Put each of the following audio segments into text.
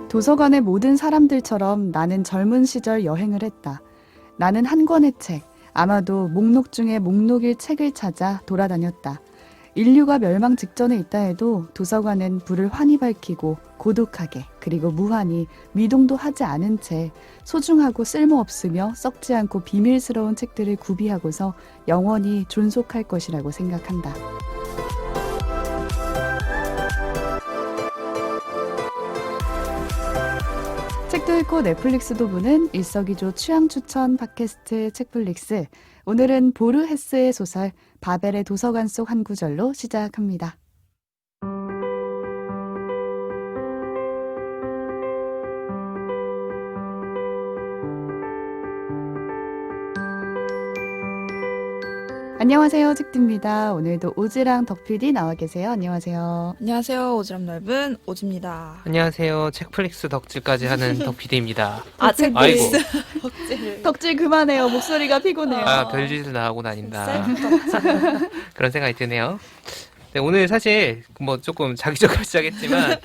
도서관의 모든 사람들처럼 나는 젊은 시절 여행을 했다. 나는 한 권의 책, 아마도 목록 중에 목록일 책을 찾아 돌아다녔다. 인류가 멸망 직전에 있다 해도 도서관은 불을 환히 밝히고 고독하게 그리고 무한히 미동도 하지 않은 채 소중하고 쓸모없으며 썩지 않고 비밀스러운 책들을 구비하고서 영원히 존속할 것이라고 생각한다. 책도 읽고 넷플릭스도 보는 일석이조 취향 추천 팟캐스트 책플릭스. 오늘은 보르 헤스의 소설 바벨의 도서관 속 한 구절로 시작합니다. 안녕하세요, 책디입니다. 오늘도 오지랑 덕PD 나와 계세요. 안녕하세요. 안녕하세요. 오지랖 넓은 오지입니다. 안녕하세요. 책플릭스 덕질까지 하는 덕PD입니다. 책플릭스 덕질. 덕질 그만해요. 목소리가 피곤해요. 별짓을 다 하고 다닌다. 셀프 덕질. 그런 생각이 드네요. 네, 오늘 사실 뭐 조금 자기적으로 시작했지만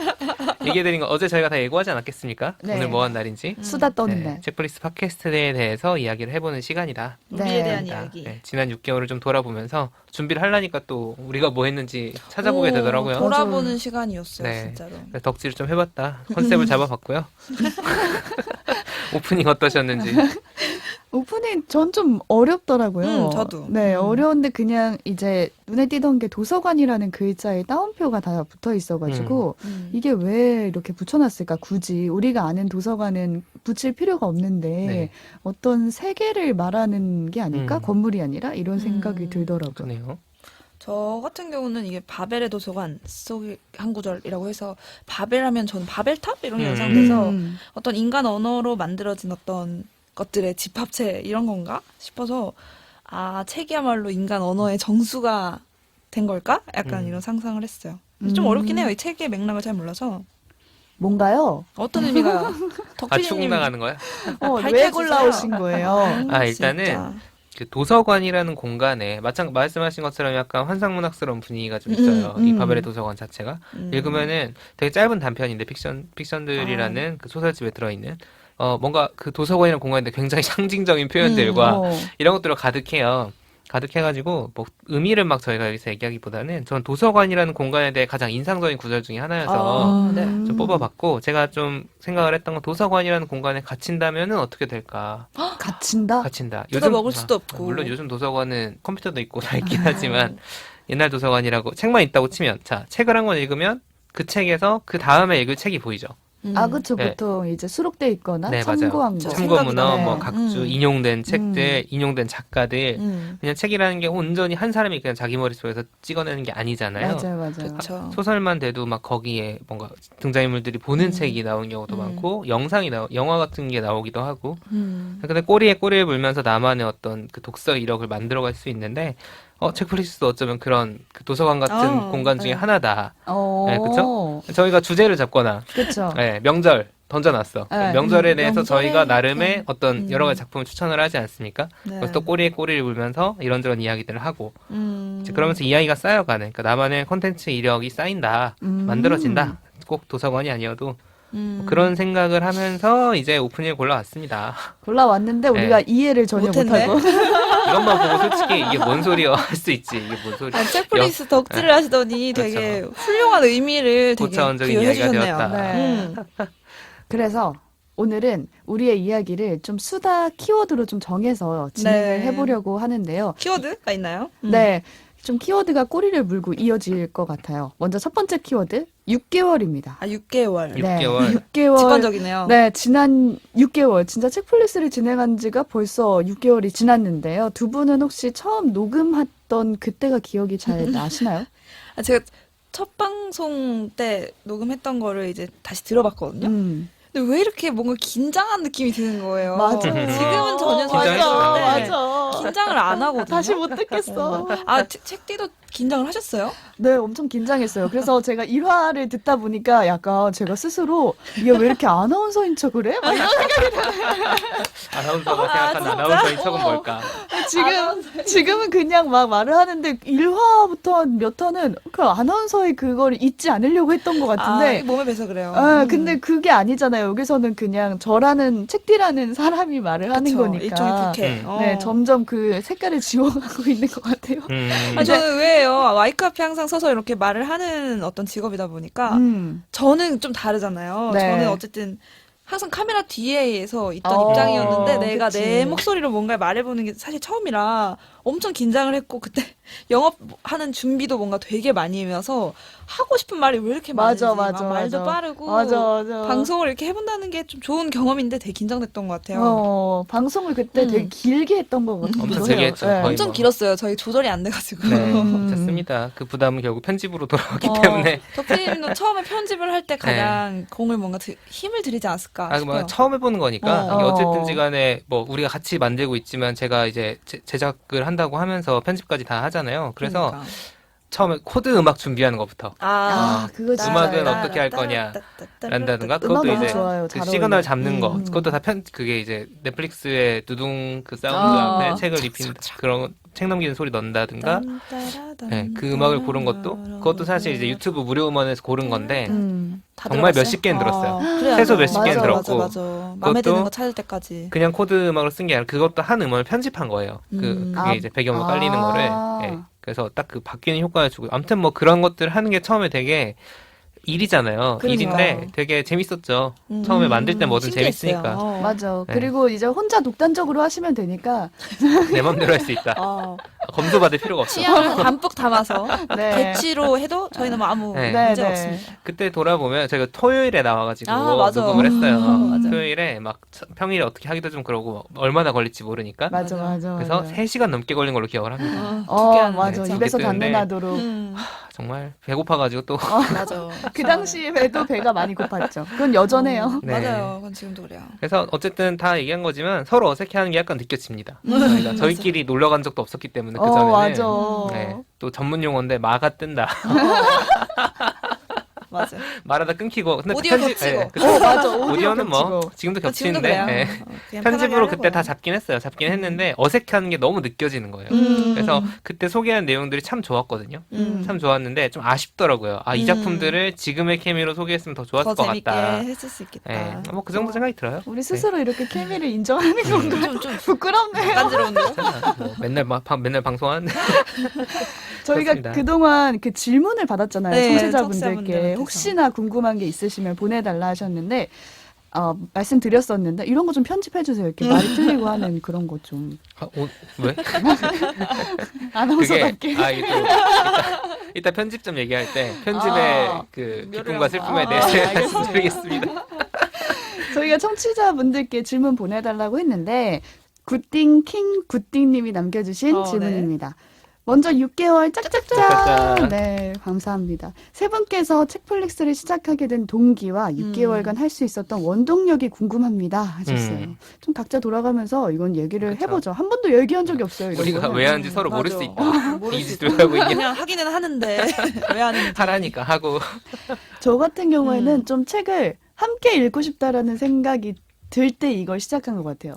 얘기해드린 건 어제 저희가 다 예고하지 않았겠습니까? 네. 오늘 뭐 한 날인지. 수다 떠는 날. 책플릭스 팟캐스트에 대해서 이야기를 해보는 시간이다. 우리에 대한 네. 이야기. 네, 지난 6개월을 좀 돌아보면서 준비를 하려니까 또 우리가 뭐 했는지 찾아보게 되더라고요. 돌아보는 시간이었어요, 네. 진짜로. 그래서 덕질을 좀 해봤다. 컨셉을 잡아봤고요. 오프닝 어떠셨는지. 오프닝 전 좀 어렵더라고요. 저도. 네, 어려운데 그냥 이제 눈에 띄던 게 도서관이라는 글자에 따옴표가 다 붙어 있어가지고 이게 왜 이렇게 붙여놨을까? 굳이 우리가 아는 도서관은 붙일 필요가 없는데 네. 어떤 세계를 말하는 게 아닐까? 음. 건물이 아니라 이런 생각이 들더라고요. 그러네요. 저 같은 경우는 이게 바벨의 도서관 속의 한 구절이라고 해서 바벨하면 저는 바벨탑 이런 게 연상돼서 어떤 인간 언어로 만들어진 어떤 것들의 집합체 이런 건가 싶어서 책이야말로 인간 언어의 정수가 된 걸까? 약간 이런 상상을 했어요. 근데 좀 어렵긴 해요. 이 책의 맥락을 잘 몰라서. 뭔가요? 어떤 의미가 덕피디님 추궁당하는 거야? 왜 밝혀주세요. 골라오신 거예요? 일단은 진짜. 그 도서관이라는 공간에 말씀하신 것처럼 약간 환상문학스러운 분위기가 좀 있어요. 이 바벨의 도서관 자체가. 읽으면은 되게 짧은 단편인데 픽션들이라는 그 소설집에 들어있는 뭔가 그 도서관이라는 공간인데 굉장히 상징적인 표현들과 이런 것들로 가득해요. 가득해가지고 뭐 의미를 막 저희가 여기서 얘기하기보다는 저는 도서관이라는 공간에 대해 가장 인상적인 구절 중에 하나여서 네. 좀 뽑아봤고, 제가 좀 생각을 했던 건 도서관이라는 공간에 갇힌다면은 어떻게 될까? 갇힌다? 갇힌다. 뜯어먹을 수도 없고. 물론 요즘 도서관은 컴퓨터도 있고 다 있긴 하지만 옛날 도서관이라고 책만 있다고 치면, 자, 책을 한 권 읽으면 그 책에서 그 다음에 읽을 책이 보이죠. 그쵸. 네. 보통 이제 수록돼 있거나 네, 참고한 거. 참고문어, 네. 뭐 각주 인용된 책들, 인용된 작가들. 그냥 책이라는 게 온전히 한 사람이 그냥 자기 머릿속에서 찍어내는 게 아니잖아요. 맞아요. 그렇죠. 소설만 돼도 막 거기에 뭔가 등장인물들이 보는 책이 나오는 경우도 많고, 영화 같은 게 나오기도 하고. 근데 꼬리에 꼬리를 물면서 나만의 어떤 그 독서 이력을 만들어갈 수 있는데, 책플릭스도 어쩌면 그런 그 도서관 같은 공간 중에 하나다. 네, 그쵸? 저희가 주제를 잡거나, 그쵸. 네, 명절 던져놨어. 네. 명절에 대해서 명절에 저희가 나름의 이렇게. 어떤 여러 가지 작품을 추천을 하지 않습니까? 네. 그래서 또 꼬리에 꼬리를 물면서 이런저런 이야기들을 하고, 이제 음. 그러면서 이야기가 쌓여가는, 그러니까 나만의 콘텐츠 이력이 쌓인다, 만들어진다. 꼭 도서관이 아니어도 뭐 그런 생각을 하면서 이제 오프닝을 골라왔습니다. 골라왔는데 우리가 이해를 전혀 못했네. 못하고. 이것만 보고 솔직히 이게 뭔 소리야 할 수 있지. 이게 뭔 소리야. 책플릭스 덕질을 하시더니 되게 훌륭한 의미를 되게 고차원적인 이야기가 부여해주셨네요. 되었다. 네. 그래서 오늘은 우리의 이야기를 좀 수다 키워드로 좀 정해서 진행을 네. 해보려고 하는데요. 키워드가 있나요? 네. 좀 키워드가 꼬리를 물고 이어질 것 같아요. 먼저 첫 번째 키워드, 6개월입니다. 6개월. 6개월. 6개월. 직관적이네요. 네, 지난 6개월. 진짜 책플릭스를 진행한 지가 벌써 6개월이 지났는데요. 두 분은 혹시 처음 녹음했던 그때가 기억이 잘 나시나요? 제가 첫 방송 때 녹음했던 거를 이제 다시 들어봤거든요. 근데 왜 이렇게 뭔가 긴장한 느낌이 드는 거예요. 맞아. 지금은 전혀 긴장했어요. 맞아. 긴장을 안 하거든요. 다시 못 듣겠어. 책디도 긴장을 하셨어요? 네, 엄청 긴장했어요. 그래서 제가 1화를 듣다 보니까 약간 제가 스스로 이게 왜 이렇게 아나운서인 척을 해? 막 이런 아나운서가 생각한 아나운서인 척은 뭘까? 지금은 그냥 막 말을 하는데 1화부터 몇 화는 그 아나운서의 그걸 잊지 않으려고 했던 것 같은데 몸에 배서 그래요. 근데 그게 아니잖아요. 여기서는 그냥 저라는 책디라는 사람이 말을 하는 그쵸, 거니까. 일종의 부캐. 네, 점점 그 색깔을 지워가고 있는 것 같아요. 저는 의외예요. 마이크 앞에 항상 서서 이렇게 말을 하는 어떤 직업이다 보니까 저는 좀 다르잖아요. 네. 저는 어쨌든 항상 카메라 뒤에서 있던 어, 입장이었는데 내가 그치. 내 목소리로 뭔가 말해보는 게 사실 처음이라 엄청 긴장을 했고 그때 영업하는 준비도 뭔가 되게 많이 해서 하고 싶은 말이 왜 이렇게 많은지 막 말도 빠르고 맞아. 방송을 이렇게 해본다는 게 좀 좋은 경험인데 되게 긴장됐던 것 같아요. 방송을 그때 되게 길게 했던 것 같아요. 엄청 길게 했죠. 거의 엄청 뭐. 길었어요. 저희 조절이 안 돼가지고. 네, 됐습니다. 그 부담은 결국 편집으로 돌아오기 때문에. 덕피님도 처음에 편집을 할 때 가장 공을 뭔가 힘을 들이지 않았을까 싶어요. 뭐 처음 해보는 거니까 이게 어. 어쨌든지 간에 뭐 우리가 같이 만들고 있지만 제가 이제 제작을 한다고 하면서 편집까지 다 하잖아요. 그래서 그러니까. 처음에 코드 음악 준비하는 것부터 그거 진짜 음악은 어떻게 할 거냐 란다든가 그것도 음악 너무 이제 좋아요. 그 잘 시그널 어울려요. 잡는 거 그것도 다 그게 이제 넷플릭스의 두둥 그 사운드 앞에 책을 입힌 그런 책 넘기는 소리 넣는다든가 네, 그 음악을 고른 그것도 사실 이제 유튜브 무료 음원에서 고른 건데 다 정말 들어갔어요? 몇십 개는 들었어요. 그래요. 최소 몇십 개는 들었고 맞아. 마음에 그것도 드는 거 찾을 때까지. 그냥 코드 음악으로 쓴 게 아니라 그것도 한 음원을 편집한 거예요. 그게 이제 배경으로 깔리는 거를. 예. 그래서 딱 그 바뀌는 효과를 주고. 아무튼 뭐 그런 것들 하는 게 처음에 되게 일이잖아요. 그러니까요. 일인데 되게 재밌었죠. 처음에 만들 때 뭐든 신기했어요. 재밌으니까. 맞아. 네. 그리고 이제 혼자 독단적으로 하시면 되니까. 내 맘대로 할 수 있다. 검토받을 필요가 없어. 취향을 담뿍 담아서 네. 대치로 해도 저희는 뭐 아무 네. 문제가 네. 없습니다. 그때 돌아보면 제가 토요일에 나와가지고 맞아. 녹음을 했어요. 맞아. 토요일에 막 평일에 어떻게 하기도 좀 그러고 얼마나 걸릴지 모르니까. 맞아. 그래서 3시간 넘게 걸린 걸로 기억을 합니다. 맞아. 네, 입에서 그때 단내 근데 나도록. 정말 배고파가지고 또 맞아. 그 당시에도 배가 많이 고팠죠. 그건 여전해요. 네. 맞아요. 그건 지금도 그래요. 그래서 어쨌든 다 얘기한 거지만 서로 어색해하는 게 약간 느껴집니다. 저희가 저희끼리 놀러 간 적도 없었기 때문에 그 전에는 맞아. 네, 또 전문 용어인데 마가 뜬다. 맞아. 말하다 끊기고 근데 오디오 겹치고. 네, 그쵸. 맞아. 오디오는 뭐 겹치고. 지금도 지금도 겹치는데 그래요. 네. 그냥 편집으로 편하게 그때 다 하려고요. 잡긴 했어요. 잡긴 했는데 어색해하는 게 너무 느껴지는 거예요. 그래서 그때 소개한 내용들이 참 좋았거든요. 참 좋았는데 좀 아쉽더라고요. 이 작품들을 지금의 케미로 소개했으면 더 좋았을 더 것 재밌게 같다. 했을 수 있겠다. 네, 뭐 그 정도 생각이 들어요. 우리 스스로 이렇게 케미를 인정하는 건가? 좀 부끄럽네요. 간지러운데요? 뭐 맨날 방송하는 저희가 그렇습니다. 그동안 그 질문을 받았잖아요. 네, 청취자분들께. 청취자분들한테서. 혹시나 궁금한 게 있으시면 보내달라 하셨는데, 말씀드렸었는데, 이런 거 좀 편집해주세요. 이렇게 말이 틀리고 하는 그런 거 좀. 왜? 아나운서답게. 이게 또 이따 편집점 얘기할 때 편집의 그 기쁨과 슬픔에 대해서 알겠습니다. 말씀드리겠습니다. 저희가 청취자분들께 질문 보내달라고 했는데, 굿띵님이 남겨주신 질문입니다. 먼저 6개월 짝짝짝. 짝짝짝. 네, 감사합니다. 세 분께서 책플릭스를 시작하게 된 동기와 6개월간 할 수 있었던 원동력이 궁금합니다. 하셨어요. 좀 각자 돌아가면서 이건 얘기를 그쵸. 해보죠. 한 번도 얘기한 적이 없어요. 이런 우리가 거는. 왜 하는지 서로 모를 맞아. 수 있다. 이 짓을 왜 하고 있냐? 그냥 하기는 하는데 왜 하는지. 하라니까 하고. 저 같은 경우에는 좀 책을 함께 읽고 싶다라는 생각이 들 때 이걸 시작한 것 같아요.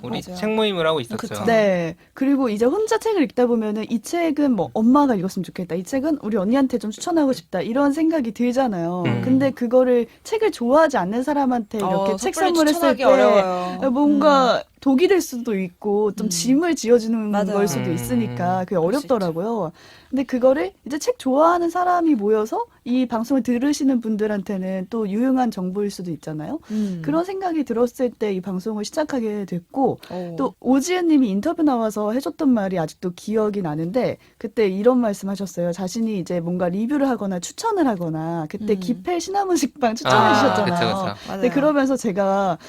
우리 맞아요. 책 모임을 하고 있었죠. 그쵸. 네. 그리고 이제 혼자 책을 읽다 보면은 이 책은 뭐 엄마가 읽었으면 좋겠다. 이 책은 우리 언니한테 좀 추천하고 싶다. 이런 생각이 들잖아요. 근데 그거를 책을 좋아하지 않는 사람한테 이렇게 책 섣불리 선물했을 추천하기 때 어려워요. 뭔가 독이 될 수도 있고 좀 짐을 지어주는 맞아요. 걸 수도 있으니까 그게 그럴 수 어렵더라고요. 근데 그거를 이제 책 좋아하는 사람이 모여서 이 방송을 들으시는 분들한테는 또 유용한 정보일 수도 있잖아요. 그런 생각이 들었을 때 이 방송을 시작하게 됐고 또 오지은 님이 인터뷰 나와서 해줬던 말이 아직도 기억이 나는데 그때 이런 말씀 하셨어요. 자신이 이제 뭔가 리뷰를 하거나 추천을 하거나 그때 기펠 시나몬 식빵 추천해 주셨잖아요. 그쵸. 근데 그러면서 제가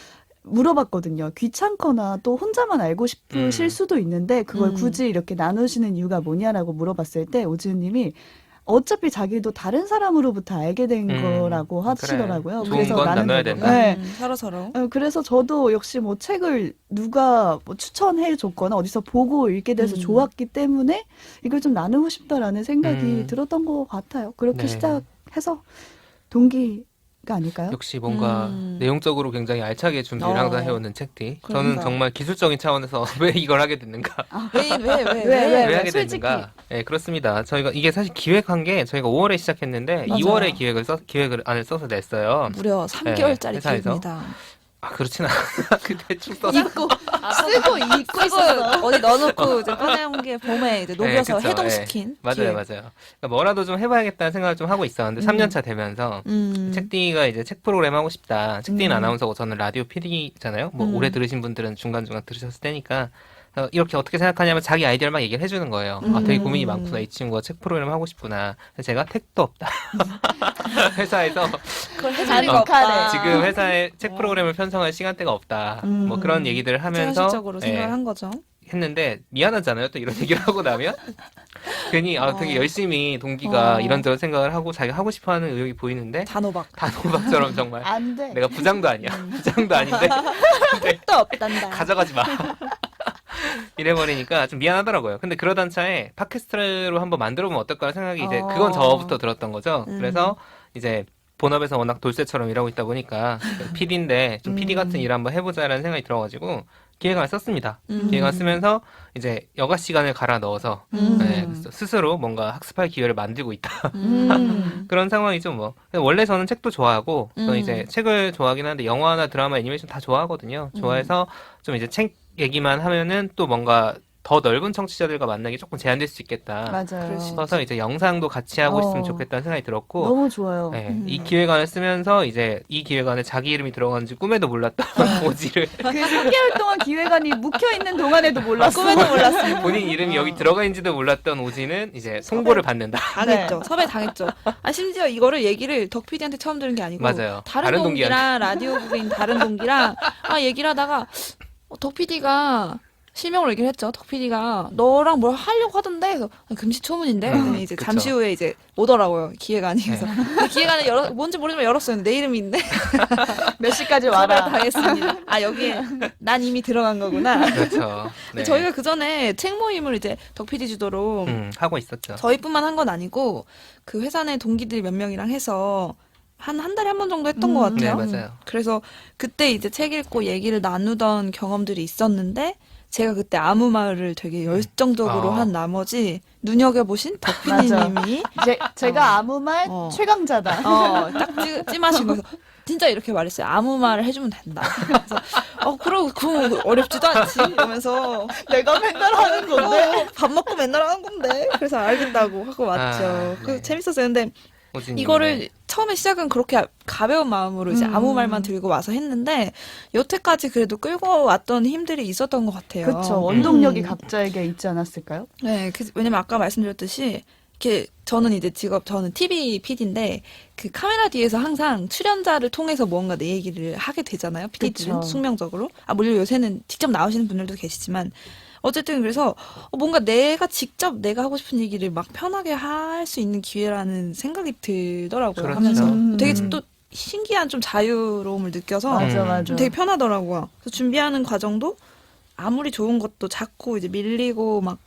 물어봤거든요. 귀찮거나 또 혼자만 알고 싶으실 수도 있는데 그걸 굳이 이렇게 나누시는 이유가 뭐냐라고 물어봤을 때 오지은 님이 어차피 자기도 다른 사람으로부터 알게 된 거라고 하시더라고요. 그래. 좋은 건 나눠야 된다. 네. 서로. 그래서 저도 역시 뭐 책을 누가 뭐 추천해 줬거나 어디서 보고 읽게 돼서 좋았기 때문에 이걸 좀 나누고 싶다라는 생각이 들었던 것 같아요. 그렇게 네. 시작해서 동기 아닐까요? 역시 뭔가 내용적으로 굉장히 알차게 준비를 항상 해오는 책디. 저는 그러니까요. 정말 기술적인 차원에서 왜 이걸 하게 됐는가? 왜? 왜 하게 솔직히. 됐는가? 네, 그렇습니다. 저희가 이게 사실 기획한 게 저희가 5월에 시작했는데 맞아요. 2월에 기획을 안을 써서 냈어요. 무려 3개월짜리 회사에서. 기획입니다. 아, 그렇진 않아. 그 대충 써서. 쓰고 읽고 있었어. 어디 넣어놓고 이제 꺼내온 게 봄에 이제 녹여서 그쵸. 해동시킨. 맞아요, 기획. 맞아요. 그러니까 뭐라도 좀 해봐야겠다는 생각을 좀 하고 있었는데 3년차 되면서 책디가 이제 책 프로그램 하고 싶다. 책디는 아나운서고 저는 라디오 PD잖아요. 뭐 오래 들으신 분들은 중간중간 들으셨을 테니까 이렇게 어떻게 생각하냐면 자기 아이디어를 막 얘기를 해주는 거예요. 아, 되게 고민이 많구나. 이 친구가 책 프로그램 하고 싶구나. 그래서 제가 택도 없다. 회사에서 그걸 해줄 리가 없다. 자립하네. 지금 회사에 책 프로그램을 편성할 시간대가 없다. 뭐 그런 얘기들을 하면서 현실적으로 생각을 예, 한 거죠. 했는데 미안하잖아요. 또 이런 얘기를 하고 나면 괜히 되게 열심히 동기가 이런저런 생각을 하고 자기가 하고 싶어하는 의욕이 보이는데 단호박. 단호박처럼 정말 안 돼. 내가 부장도 아니야. 부장도 아닌데 또 없단다. 가져가지 마. 이래버리니까 좀 미안하더라고요. 근데 그러던 차에 팟캐스트로 한번 만들어보면 어떨까 생각이 이제 그건 저부터 들었던 거죠. 그래서 이제 본업에서 워낙 돌쇠처럼 일하고 있다 보니까 PD인데 좀 PD 같은 일 한번 해보자라는 생각이 들어가지고 기획안을 썼습니다. 기획안 쓰면서 이제 여가 시간을 갈아 넣어서 네, 스스로 뭔가 학습할 기회를 만들고 있다. 그런 상황이죠, 뭐. 원래 저는 책도 좋아하고, 저는 이제 책을 좋아하긴 하는데 영화나 드라마, 애니메이션 다 좋아하거든요. 좋아해서 좀 이제 책 얘기만 하면은 또 뭔가 더 넓은 청취자들과 만나기 조금 제한될 수 있겠다. 맞아요. 싶어서 이제 영상도 같이 하고 있으면 좋겠다는 생각이 들었고, 너무 좋아요. 네, 이 기획안을 쓰면서 이제 이 기획안에 자기 이름이 들어가는지 꿈에도 몰랐던 오지를 그 3개월 동안 기획안이 묵혀 있는 동안에도 몰랐어. 꿈에도 몰랐어요. 본인 이름이 여기 들어가 있는지도 몰랐던 오지는 이제 송보를 받는다. 당했죠. 섭외 당했죠. 아, 심지어 이거를 얘기를 덕 PD한테 처음 들은 게 아니고 맞아요. 다른 동기랑 라디오국인 다른 동기랑 얘기를 하다가 덕 PD가 실명으로 얘기를 했죠. 덕 PD가 너랑 뭘 하려고 하던데 그래서 금시초문인데 그랬더니 이제 그쵸. 잠시 후에 이제 오더라고요. 기획안이. 그래서 그 기획안을 뭔지 모르지만 열었어요. 내 이름이 있네. 몇 시까지 섭외 와라. 당했습니다. 아, 여기에 난 이미 들어간 거구나. 그렇죠. 네. 저희가 그 전에 책 모임을 이제 덕 PD 주도로 하고 있었죠. 저희뿐만 한 건 아니고 그 회사 내 동기들 몇 명이랑 해서 한 달에 한 번 정도 했던 것 네, 같아요. 맞아요. 그래서 그때 이제 책 읽고 얘기를 나누던 경험들이 있었는데 제가 그때 아무 말을 되게 열정적으로 한 나머지 눈여겨보신 덕피디님이 제가 아무 말 최강자다. 딱 찜하신 거예요. 진짜 이렇게 말했어요. 아무 말을 해주면 된다. 그래서 그럼 어렵지도 않지 이러면서 내가 맨날 하는 건데. 밥 먹고 맨날 하는 건데 그래서 알겠다고 하고 왔죠. 네. 그래서 재밌었어요. 근데 오진님, 이거를 네. 처음에 시작은 그렇게 가벼운 마음으로 이제 아무 말만 들고 와서 했는데 여태까지 그래도 끌고 왔던 힘들이 있었던 것 같아요. 그렇죠. 원동력이 각자에게 있지 않았을까요? 네, 왜냐면 아까 말씀드렸듯이 이렇게 저는 이제 저는 TV PD인데 그 카메라 뒤에서 항상 출연자를 통해서 뭔가 내 얘기를 하게 되잖아요. PD들은 그쵸. 숙명적으로. 물론 요새는 직접 나오시는 분들도 계시지만 어쨌든 그래서 뭔가 내가 직접 내가 하고 싶은 얘기를 막 편하게 할 수 있는 기회라는 생각이 들더라고요. 그렇죠. 하면서 되게 또 신기한 좀 자유로움을 느껴서 맞아. 좀 되게 편하더라고요. 그래서 준비하는 과정도 아무리 좋은 것도 자꾸 이제 밀리고 막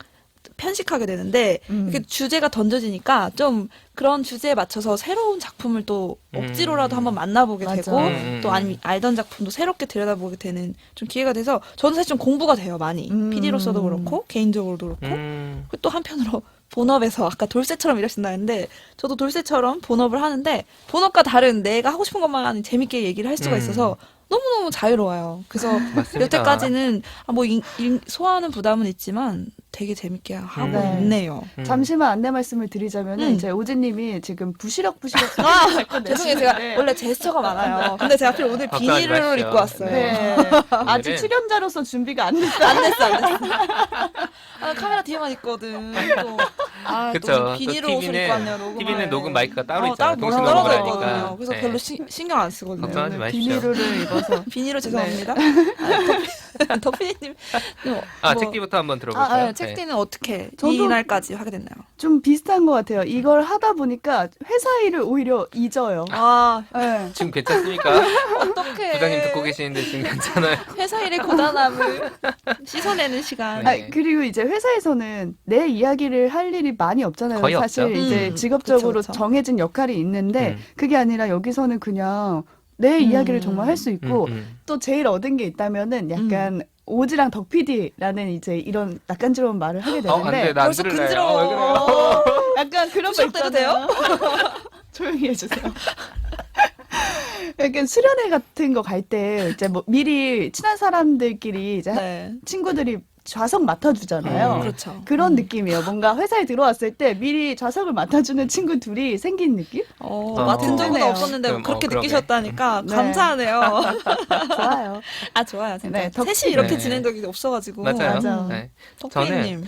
편식하게 되는데 이렇게 주제가 던져지니까 좀 그런 주제에 맞춰서 새로운 작품을 또 억지로라도 한번 만나보게 맞아. 되고 또 아니면 알던 작품도 새롭게 들여다보게 되는 좀 기회가 돼서 저는 사실 좀 공부가 돼요, 많이. PD로서도 그렇고 개인적으로도 그렇고 그리고 또 한편으로 본업에서 아까 돌쇠처럼 일하신다 했는데 저도 돌쇠처럼 본업을 하는데 본업과 다른 내가 하고 싶은 것만 재밌게 얘기를 할 수가 있어서 너무너무 자유로워요. 그래서 맞습니다. 여태까지는 소화하는 부담은 있지만 되게 재밌게 하고 네. 있네요. 잠시만 안내 말씀을 드리자면은 이제 오지님이 지금 부시럭부시럭 죄송해요. 제가 원래 제스처가 많아요. 근데 제가 하필 오늘 걱정하지 비닐을 마십시오. 입고 왔어요. 네. 아직 출연자로서 준비가 안 됐어요. 안 됐어. 카메라 뒤에만 있거든. 그쵸. 또 비닐을 옷을 입고 왔네요. 녹음을. TV는 녹음 마이크가 따로 있잖아요. 따로 동시 떨어져 녹음을 있거든요. 하니까. 그래서 네. 별로 신경 안 쓰거든요. 걱정하지 오늘 마십시오. 비닐을 입어서. 비닐로 죄송합니다. 덕피디님. 책디부터 한번 들어볼까요? 책디는 어떻게 저도- 이날까지 하게 됐나요? 좀 비슷한 것 같아요. 이걸 하다 보니까 회사 일을 오히려 잊어요. 아, 네. 지금 괜찮습니까? 어떡해. 부장님 듣고 계시는데 지금 괜찮아요? 회사 일의 고단함을 씻어내는 시간. 네. 그리고 이제 회사에서는 내 이야기를 할 일이 많이 없잖아요. 거의 사실 없죠. 이제 직업적으로 그쵸. 정해진 역할이 있는데 그게 아니라 여기서는 그냥 내 이야기를 정말 할 수 있고 또 제일 얻은 게 있다면은 약간 오지랑 덕PD라는 이제 이런 낯간지러운 말을 하게 안 돼, 되는데 나안 벌써 들을래요. 근지러워. 왜 그래요? 약간 그런 거 추적돼도 있잖아요. 조용히 해주세요. 약간 수련회 같은 거 갈 때 이제 뭐 미리 친한 사람들끼리 이제 네. 친구들이 좌석 맡아주잖아요. 그렇죠. 그런 느낌이에요. 뭔가 회사에 들어왔을 때 미리 좌석을 맡아주는 친구 둘이 생긴 느낌? 맡은 적은 든든해요. 없었는데 그럼, 그렇게 그러게. 느끼셨다니까 네. 감사하네요. 좋아요. 아, 좋아요. 진짜. 네, 셋이 이렇게 네. 지낸 적이 없어가지고. 맞아요. 맞아. 네. 덕분님.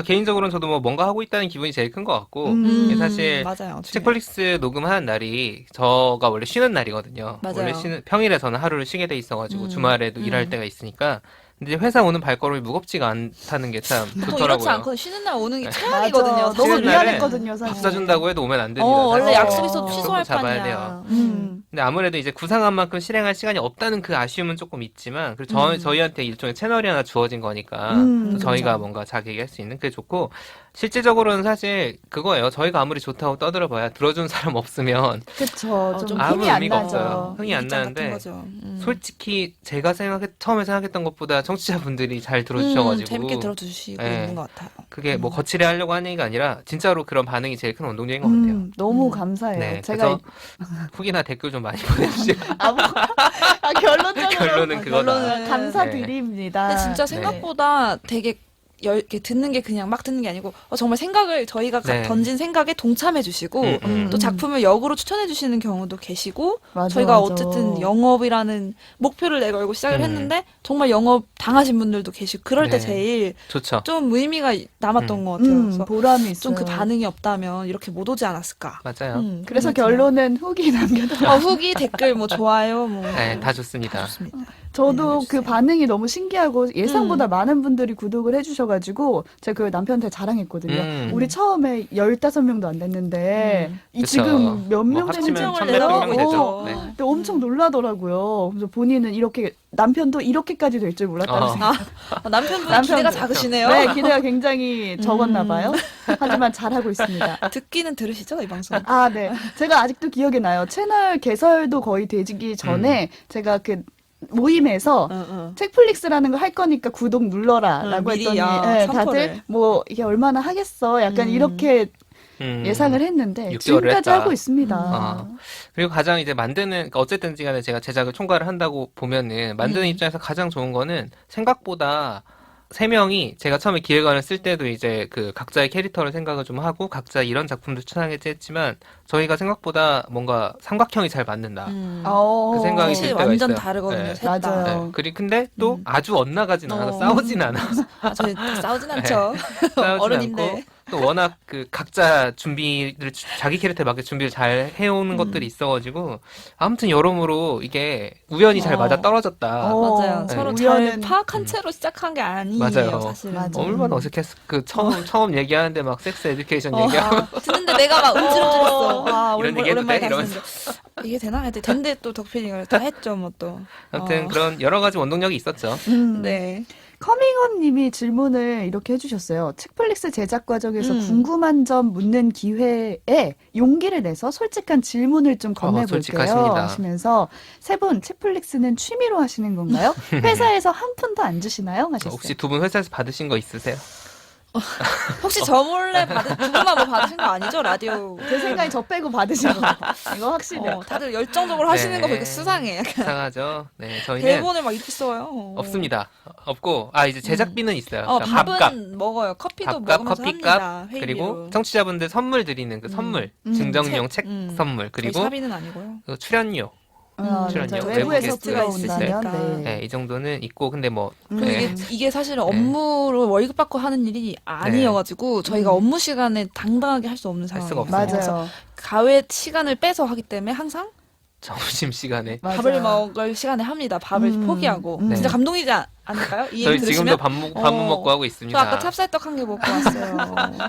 개인적으로는 저도 뭐 뭔가 하고 있다는 기분이 제일 큰 것 같고 사실 맞아요. 책플릭스 녹음하는 날이 저가 원래 쉬는 날이거든요. 맞아요. 원래 평일에서는 하루를 쉬게 돼 있어가지고 주말에도 일할 때가 있으니까 근데 회사 오는 발걸음이 무겁지가 않다는 게 참 또 좋더라고요. 이렇지 않고 쉬는 날 오는 게 맞아. 최악이거든요. 너무 쉬는 날에 미안했거든요, 사실. 밥 사준다고 해도 오면 안 됩니다. 원래 사실. 약속 있어도 어. 취소할 잡아야 판이야. 돼요. 음. 근데 아무래도 이제 구상한 만큼 실행할 시간이 없다는 그 아쉬움은 조금 있지만 그리고 저희한테 일종의 채널이 하나 주어진 거니까 또 저희가 그렇죠. 뭔가 자기 얘기할 수 있는 그게 좋고 실질적으로는 사실 그거예요. 저희가 아무리 좋다고 떠들어봐야 들어준 사람 없으면 그쵸. 좀 좀 아무 힘이 안 의미가 나죠. 없어요. 흥이 안 일기장 같은 나는데 거죠. 솔직히 제가 처음에 생각했던 것보다 청취자분들이 잘 들어주셔가지고 재밌게 들어주시고 네. 있는 것 같아요. 그게 뭐 거칠게 하려고 하는 얘기가 아니라 진짜로 그런 반응이 제일 큰 원동력인 것 같아요. 너무 감사해요. 네, 제가 그래서 후기나 댓글 좀 많이 보내주시고 결론적으로 결론은 그거다. 결론은 감사드립니다. 근데 진짜 네. 생각보다 되게 이렇게 듣는 게 그냥 막 듣는 게 아니고 정말 생각을 저희가 네. 던진 생각에 동참해 주시고 또 작품을 역으로 추천해 주시는 경우도 계시고 맞아, 저희가 맞아. 어쨌든 영업이라는 목표를 내걸고 시작을 했는데 정말 영업 당하신 분들도 계시고 그럴 때 네. 제일 좋죠. 좀 의미가 남았던 것 같아요. 그래서 보람이 있어요. 좀 그 반응이 없다면 이렇게 못 오지 않았을까. 맞아요. 그래서 그런 거 결론은 후기 남겨달라. 후기 댓글 뭐 좋아요 뭐 네, 다 좋습니다. 좋습니다. 저도 네, 그 반응이 너무 신기하고 예상보다 많은 분들이 구독을 해주셔가지고 제가 그걸 남편한테 자랑했거든요. 우리 처음에 15명도 안 됐는데 이 그쵸. 지금 몇 뭐 명 합치면 되는지 1,000 몇 명 되죠. 어, 네. 근데 엄청 놀라더라고요. 그래서 본인은 이렇게 남편도 이렇게까지 될 줄 몰랐다는 생각. 남편분 기대가 작으시네요. 네, 기대가 굉장히 적었나 봐요. 하지만 잘하고 있습니다. 듣기는 들으시죠 이 방송? 아, 네. 제가 아직도 기억이 나요. 채널 개설도 거의 되기 전에 제가 그 모임에서 책플릭스라는 거 할 거니까 구독 눌러라라고 미리, 했더니 아, 다들 선포를. 뭐 이게 얼마나 하겠어 약간 이렇게 예상을 했는데 6개월을 지금까지 했다. 하고 있습니다. 아, 그리고 가장 이제 그러니까 어쨌든 간에 제가 제작을 총괄을 한다고 보면은 만드는 입장에서 가장 좋은 거는 생각보다 3명이 제가 처음에 기획안을 쓸 때도 이제 그 각자의 캐릭터를 생각을 좀 하고 각자 이런 작품도 추천하겠지 했지만 저희가 생각보다 뭔가 삼각형이 잘 맞는다. 그 생각이 확실히 들 때가 완전 있어요. 다르거든요. 네. 셋 다. 맞아요. 네. 그리고 근데 또 아주 엇나가진 않아서 싸우진 않아. 저희 싸우진 않죠. 싸우진 어른인데. 않고 또 워낙 그 각자 준비를 자기 캐릭터에 맞게 준비를 잘 해오는 것들이 있어가지고 아무튼 여러모로 이게 우연히 잘 맞아 떨어졌다. 맞아요. 네. 서로 우연은- 잘 파악한 채로 시작한 게 아니에요. 맞아요. 사실은. 맞아. 얼마나 어색했어. 그 처음 얘기하는데 막 섹스 에듀케이션 얘기하고 듣는데 내가 막 움찔움찔했어. 아, 이런 얘기 해도 오랜만에 돼? 다시 듣는데 이게 되나? 했더니 된대 또 덕필이가 다 했죠 뭐 또. 아무튼 그런 여러 가지 원동력이 있었죠. 네. 커밍언님이 질문을 이렇게 해주셨어요. 책플릭스 제작 과정에서 궁금한 점 묻는 기회에 용기를 내서 솔직한 질문을 좀 건네볼게요. 솔직하십니다. 하시면서 세 분 책플릭스는 취미로 하시는 건가요? 회사에서 한 푼도 안 주시나요? 하셨어요. 혹시 두 분 회사에서 받으신 거 있으세요? 혹시 저 몰래 누구나 뭐 받으신 거 아니죠? 라디오. 제 생각에 저 빼고 받으신 거 같아요. 이거 확실해요. 다들 열정적으로 하시는 네. 거 보니까 수상해. 약간 이상하죠. 네, 저희는 대본을 막 이렇게 써요. 없습니다. 없고 이제 제작비는 있어요. 밥은 밥값. 먹어요. 커피도 밥값, 먹으면서 커피값, 합니다. 회의비로. 그리고 청취자분들 선물 드리는 그 선물, 증정용 책 선물, 저희 그리고 사비는 아니고요. 그 출연료, 출연료, 맞아요. 외부 외부에서 게스트가 들어온다면 있으시니까. 네. 네, 이 정도는 있고, 근데 뭐, 그리고 네. 이게 사실은 업무로 월급 받고 하는 일이 아니어가지고 저희가 업무 시간에 당당하게 할 수 없는 할 상황이에요. 수가 없어요. 맞아요. 가외 시간을 빼서 하기 때문에 항상 점심 시간에 맞아요. 밥을 먹을 시간에 합니다. 밥을 포기하고. 네. 진짜 감동이지 않을까요? 이 저희 얘기 지금도 들으시면? 밥 못 어. 먹고 하고 저 있습니다. 아까 찹쌀떡 한 개 먹고 왔어요.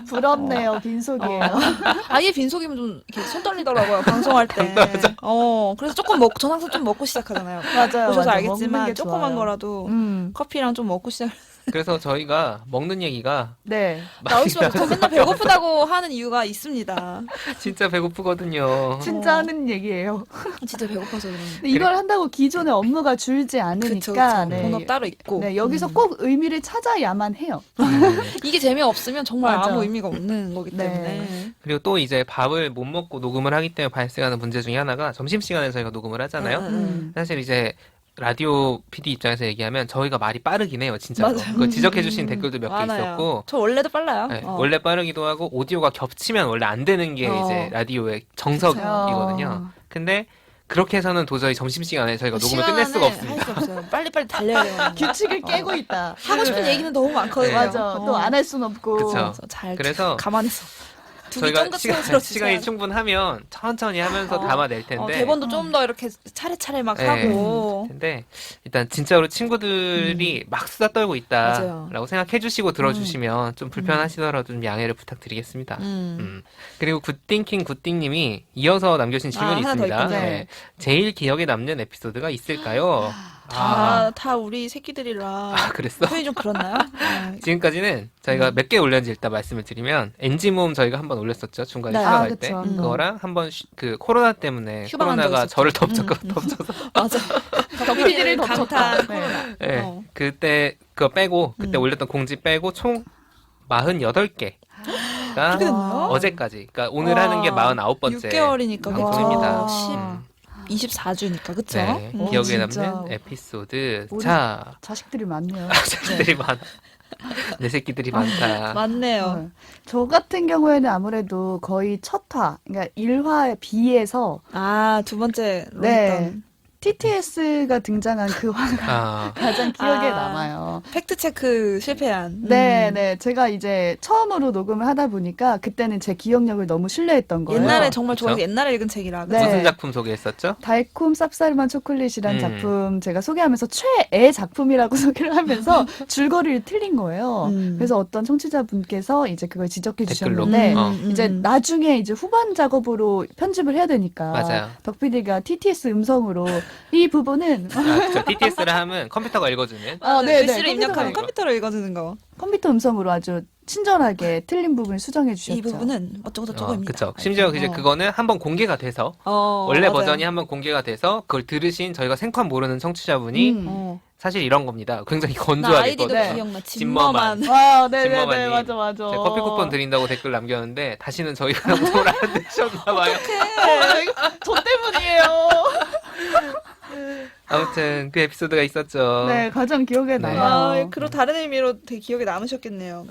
부럽네요. 빈속이에요. 아예 빈속이면 좀 이렇게 손 떨리더라고요. 방송할 때. 그래서 조금 전 항상 좀 먹고 시작하잖아요. 맞아요. 보셔서 맞아. 알겠지만 먹는 게 조그만 좋아요. 거라도 커피랑 좀 먹고 시작. 그래서 저희가 먹는 얘기가 네. 나올 수밖에 없죠. 맨날 배고프다고 하는 이유가 있습니다. 진짜 배고프거든요. 진짜 하는 얘기예요. 진짜 배고파서 그런. 근데 이걸 한다고 기존의 업무가 줄지 않으니까 그쵸. 네. 본업 따로 있고. 네, 여기서 꼭 의미를 찾아야만 해요. 이게 재미없으면 정말 맞아. 아무 의미가 없는 거기 네. 때문에. 그리고 또 이제 밥을 못 먹고 녹음을 하기 때문에 발생하는 문제 중에 하나가 점심시간에 저희가 녹음을 하잖아요. 사실 이제 라디오 PD 입장에서 얘기하면 저희가 말이 빠르긴 해요, 진짜로. 맞아요. 그거 지적해주신 댓글도 몇 개 많아요. 있었고. 저 원래도 빨라요. 네, 원래 빠르기도 하고 오디오가 겹치면 원래 안 되는 게 이제 라디오의 어. 정석이거든요. 근데 그렇게 해서는 도저히 점심시간에 저희가 녹음을 끝낼 수가 없습니다. 할수 없어요. 빨리빨리 달려야 돼요. 규칙을 깨고 있다. 하고 싶은 네. 얘기는 너무 많거든요. 맞아. 또 안 할 순 없고. 그쵸. 잘 그래서 감안해서 두개 저희가 쫑긋쫑긋 시간이 충분하면 천천히 하면서 담아낼 텐데. 대본도 좀 더 이렇게 차례차례 막 네. 하고. 근데 일단 진짜로 친구들이 막 수다 떨고 맞아요. 있다라고 생각해 주시고 들어주시면 좀 불편하시더라도 좀 양해를 부탁드리겠습니다. 그리고 굿띵킹 굿띵님이 이어서 남겨주신 질문이 하나 더 있습니다. 있군요. 네. 제일 기억에 남는 에피소드가 있을까요? 다 우리 새끼들이라. 그랬어? 표현이 좀 그렇나요? 지금까지는 저희가 몇 개 올렸는지 일단 말씀을 드리면 NG 모음 저희가 한번 올렸었죠. 중간에 네. 휴가 갈 때. 그쵸. 그거랑 한번 그 코로나 때문에 휴방한 적 코로나가 있었죠. 저를 덮쳐서 맞아. 덕피디를 덮쳤다. 강탄 네. 코로나. 네. 그때 그거 빼고 그때 올렸던 공지 빼고 총 48개가 그렇게 됐나요? 어제까지. 그러니까 오늘 와. 하는 게 49번째 6개월이니까 방송입니다. 와. 24주니까 그쵸? 네, 오, 기억에 진짜. 남는 에피소드. 우리- 자, 자식들이 많네요. 새끼들이 많아. 내 새끼들이 많다. 맞네요. 네. 저 같은 경우에는 아무래도 거의 첫 화, 그러니까 1화에 비해서 두 번째로 네. 했던 TTS가 등장한 그 화가 가장 기억에 남아요. 팩트체크 실패한. 네. 제가 이제 처음으로 녹음을 하다 보니까 그때는 제 기억력을 너무 신뢰했던 거예요. 옛날에 정말 그쵸? 좋아해서 옛날에 읽은 책이라. 네. 무슨 작품 소개했었죠? 달콤 쌉싸름한 초콜릿이란 음. 작품 제가 소개하면서 최애 작품이라고 소개를 하면서 줄거리를 틀린 거예요. 그래서 어떤 청취자분께서 이제 그걸 지적해 댓글로? 주셨는데 어. 이제 나중에 이제 후반 작업으로 편집을 해야 되니까 맞아요. 덕PD가 TTS 음성으로 이 부분은 그쵸. TTS를 하면 컴퓨터가 읽어주는. 네네. 글씨를 입력하면 컴퓨터가 컴퓨터로 읽어주는 거. 컴퓨터 음성으로 아주 친절하게 틀린 부분을 수정해 주셨죠. 이 부분은 어쩌고저쩌고입니다. 그쵸. 심지어 이제 그거는 한번 공개가 돼서 원래 맞아요. 버전이 한번 공개가 돼서 그걸 들으신 저희가 생판 모르는 청취자분이 사실 이런 겁니다. 굉장히 나 건조하게 아이디도 네. 기억나. 진머만. 진머만. 아, 네네네, 진머만님. 맞아. 제가 커피 쿠폰 드린다고 댓글 남겼는데 다시는 저희가 방송을 안 되셨나봐요. 저 때문이에요. 아무튼 그 에피소드가 있었죠. 네, 가장 기억에 네. 남아요. 그리고 다른 의미로 되게 기억에 남으셨겠네요.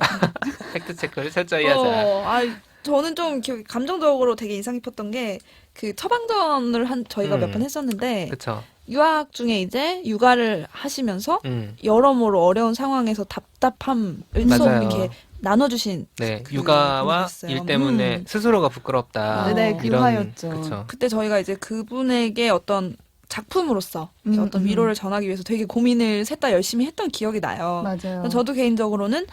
팩트 체크를 철저히 하자. 저는 좀 감정적으로 되게 인상 깊었던 게 그 처방전을 저희가 몇 번 했었는데 그쵸. 유학 중에 이제 육아를 하시면서 음. 여러모로 어려운 상황에서 답답함을 맞아요. 이렇게 나눠주신 네, 그 육아와 분이셨어요. 일 때문에 스스로가 부끄럽다. 네네, 그 이런 화였죠. 그쵸. 그때 저희가 이제 그분에게 어떤 작품으로서 이렇게 어떤 위로를 전하기 위해서 되게 고민을 셋 다 열심히 했던 기억이 나요. 맞아요. 저도 개인적으로는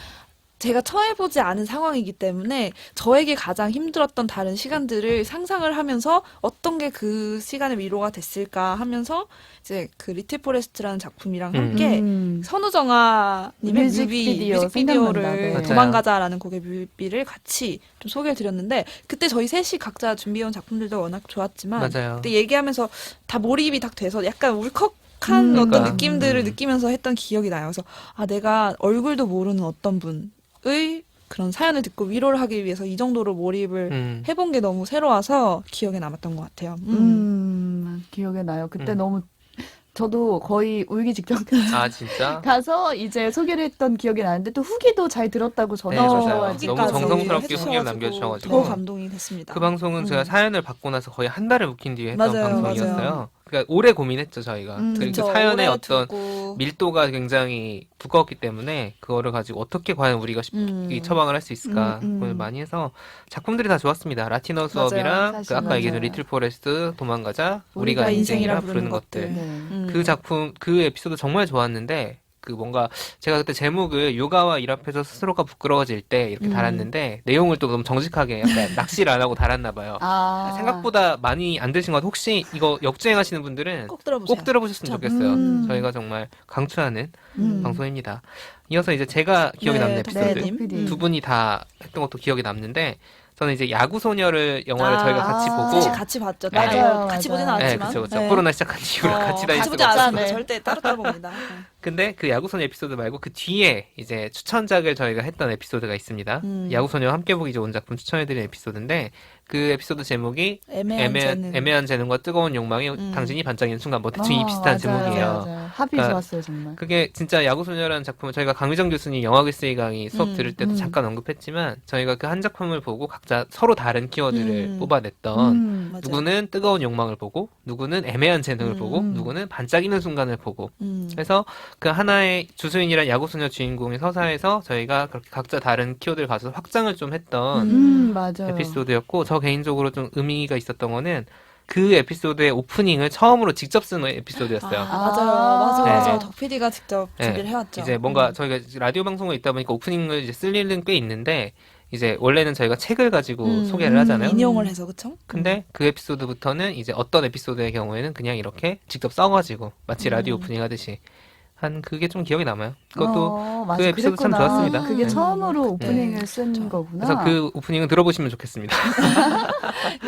제가 처해보지 않은 상황이기 때문에 저에게 가장 힘들었던 다른 시간들을 상상을 하면서 어떤 게 그 시간의 위로가 됐을까 하면서 이제 그 리틀 포레스트라는 작품이랑 함께 선우정아님의 뮤직비디오를 생각난다. 네. 도망가자라는 곡의 뮤비를 같이 좀 소개를 드렸는데 그때 저희 셋이 각자 준비해온 작품들도 워낙 좋았지만 맞아요. 그때 얘기하면서 다 몰입이 딱 돼서 약간 울컥한 어떤 그러니까. 느낌들을 느끼면서 했던 기억이 나요. 그래서 내가 얼굴도 모르는 어떤 분의 그런 사연을 듣고 위로를 하기 위해서 이 정도로 몰입을 해본 게 너무 새로워서 기억에 남았던 것 같아요. 기억에 나요. 그때 너무 저도 거의 울기 직전 아 진짜? 가서 이제 소개를 했던 기억이 나는데 또 후기도 잘 들었다고 네, 맞아요. 전해주셔가지고 너무 정성스럽게 해주셔가지고 후기를 남겨주셔가지고. 더 감동이 됐습니다. 그 방송은 제가 사연을 받고 나서 거의 한 달을 묵힌 뒤에 했던 맞아요, 방송이었어요. 그러니까 오래 고민했죠 저희가. 그 그쵸. 사연의 오래 어떤 두고. 밀도가 굉장히 두꺼웠기 때문에 그거를 가지고 어떻게 과연 우리가 이 처방을 할 수 있을까 고민을 많이 해서 작품들이 다 좋았습니다. 라틴어 수업이랑 그 사실 아까 얘기했던 맞아요. 리틀 포레스트, 도망가자, 우리가 우리가 인생이라 인생이라 부르는 부르는 것들. 네. 그 작품 그 에피소드 정말 좋았는데 그 뭔가 제가 그때 제목을 요가와 일 앞에서 스스로가 부끄러워질 때 이렇게 달았는데 내용을 또 너무 정직하게 약간 낚시를 안 하고 달았나 봐요. 생각보다 많이 안 드신 것 같아요. 혹시 이거 역주행하시는 분들은 꼭 들어보세요. 꼭 들어보셨으면 좋겠어요. 저희가 정말 강추하는 방송입니다. 이어서 이제 제가 기억에 네, 남는 에피소드 덕배님. 두 분이 다 했던 것도 기억에 남는데 저는 이제 야구 소녀를 영화를 저희가 같이 보고 셋이 같이 봤죠. 네. 맞아요. 같이 보진 네, 않았지만. 그쵸. 네. 코로나 시작한 이후로 같이 다닐 같이 보지 수가 없어요. 않았습니다. 네. 절대 따로따로 봅니다. 근데 그 야구소녀 에피소드 말고 그 뒤에 이제 추천작을 저희가 했던 에피소드가 있습니다. 야구소녀와 함께 보기 좋은 작품 추천해드린 에피소드인데 그 에피소드 제목이 애매한 재능과 뜨거운 욕망이 당신이 반짝이는 순간 뭐 대충 이 비슷한 제목이에요. 맞아요. 합이 그러니까 좋았어요 정말. 그게 진짜 야구소녀라는 작품을 저희가 강의정 교수님 영화글쓰기 강의 수업 들을 때도 잠깐 언급했지만 저희가 그 한 작품을 보고 각자 서로 다른 키워드를 뽑아냈던 맞아요. 누구는 뜨거운 욕망을 보고 누구는 애매한 재능을 보고 누구는 반짝이는 순간을 보고 그래서 그 하나의 주수인이란 야구소녀 주인공의 서사에서 저희가 그렇게 각자 다른 키워드를 가져서 확장을 좀 했던 맞아요. 에피소드였고 저 개인적으로 좀 의미가 있었던 거는 그 에피소드의 오프닝을 처음으로 직접 쓴 에피소드였어요. 맞아요. 네. 덕 PD가 직접 네. 준비를 해왔죠. 이제 뭔가 저희가 라디오 방송에 있다 보니까 오프닝을 이제 쓸 일은 꽤 있는데 이제 원래는 저희가 책을 가지고 소개를 하잖아요. 인용을 해서 그쵸? 근데 그 에피소드부터는 이제 어떤 에피소드의 경우에는 그냥 이렇게 직접 써가지고 마치 라디오 오프닝 하듯이 한 그게 좀 기억에 남아요. 그것도 맞아, 그 에피소드 참 그랬구나. 좋았습니다. 그게 네. 처음으로 오프닝을 쓴 거구나. 그래서 그 오프닝은 들어보시면 좋겠습니다.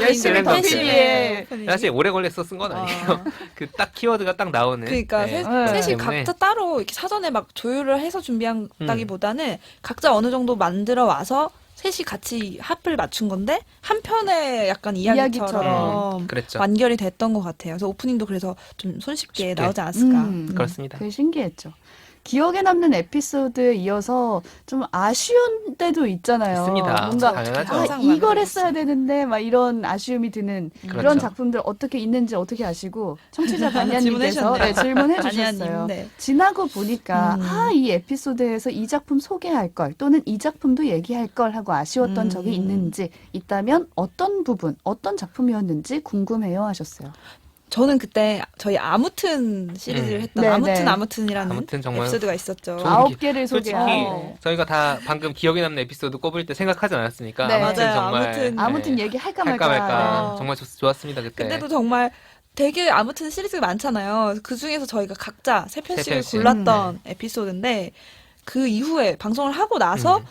열심히 덕 PD의 사실 오래 걸려서 쓴 건 아니에요. 그 딱 키워드가 딱 나오는. 그러니까 네. 셋이 때문에. 각자 따로 이렇게 사전에 막 조율을 해서 준비한다기보다는 각자 어느 정도 만들어 와서 셋이 같이 합을 맞춘 건데 한 편의 약간 이야기처럼 그랬죠. 완결이 됐던 것 같아요. 그래서 오프닝도 그래서 좀 손쉽게 쉽게. 나오지 않았을까. 그렇습니다. 되게 신기했죠. 기억에 남는 에피소드에 이어서 좀 아쉬운 때도 있잖아요. 있습니다. 뭔가 당연하죠. 항상 이걸 만들어졌어요. 했어야 되는데 막 이런 아쉬움이 드는 그렇죠. 그런 작품들 어떻게 있는지 어떻게 아시고 청취자 반야님께서 질문해주셨네요. 질문해 반야님, 주셨어요. 네. 지나고 보니까 이 에피소드에서 이 작품 소개할 걸 또는 이 작품도 얘기할 걸 하고 아쉬웠던 적이 있는지 있다면 어떤 부분, 어떤 작품이었는지 궁금해요 하셨어요. 저는 그때 저희 아무튼 시리즈를 했던 네, 아무튼 네. 아무튼이라는 아무튼 정말 에피소드가 있었죠. 좋은 9개를 솔직히 소개하고 저희가 다 방금 기억에 남는 에피소드 꼽을 때 생각하지 않았습니까? 네. 아무튼 맞아요. 정말 아무튼 얘기할까 할까 말까. 말까 네. 정말 좋았습니다 그때. 근데도 정말 되게 아무튼 시리즈가 많잖아요. 그 중에서 저희가 각자 세 편씩 편씩. 골랐던 에피소드인데 그 이후에 방송을 하고 나서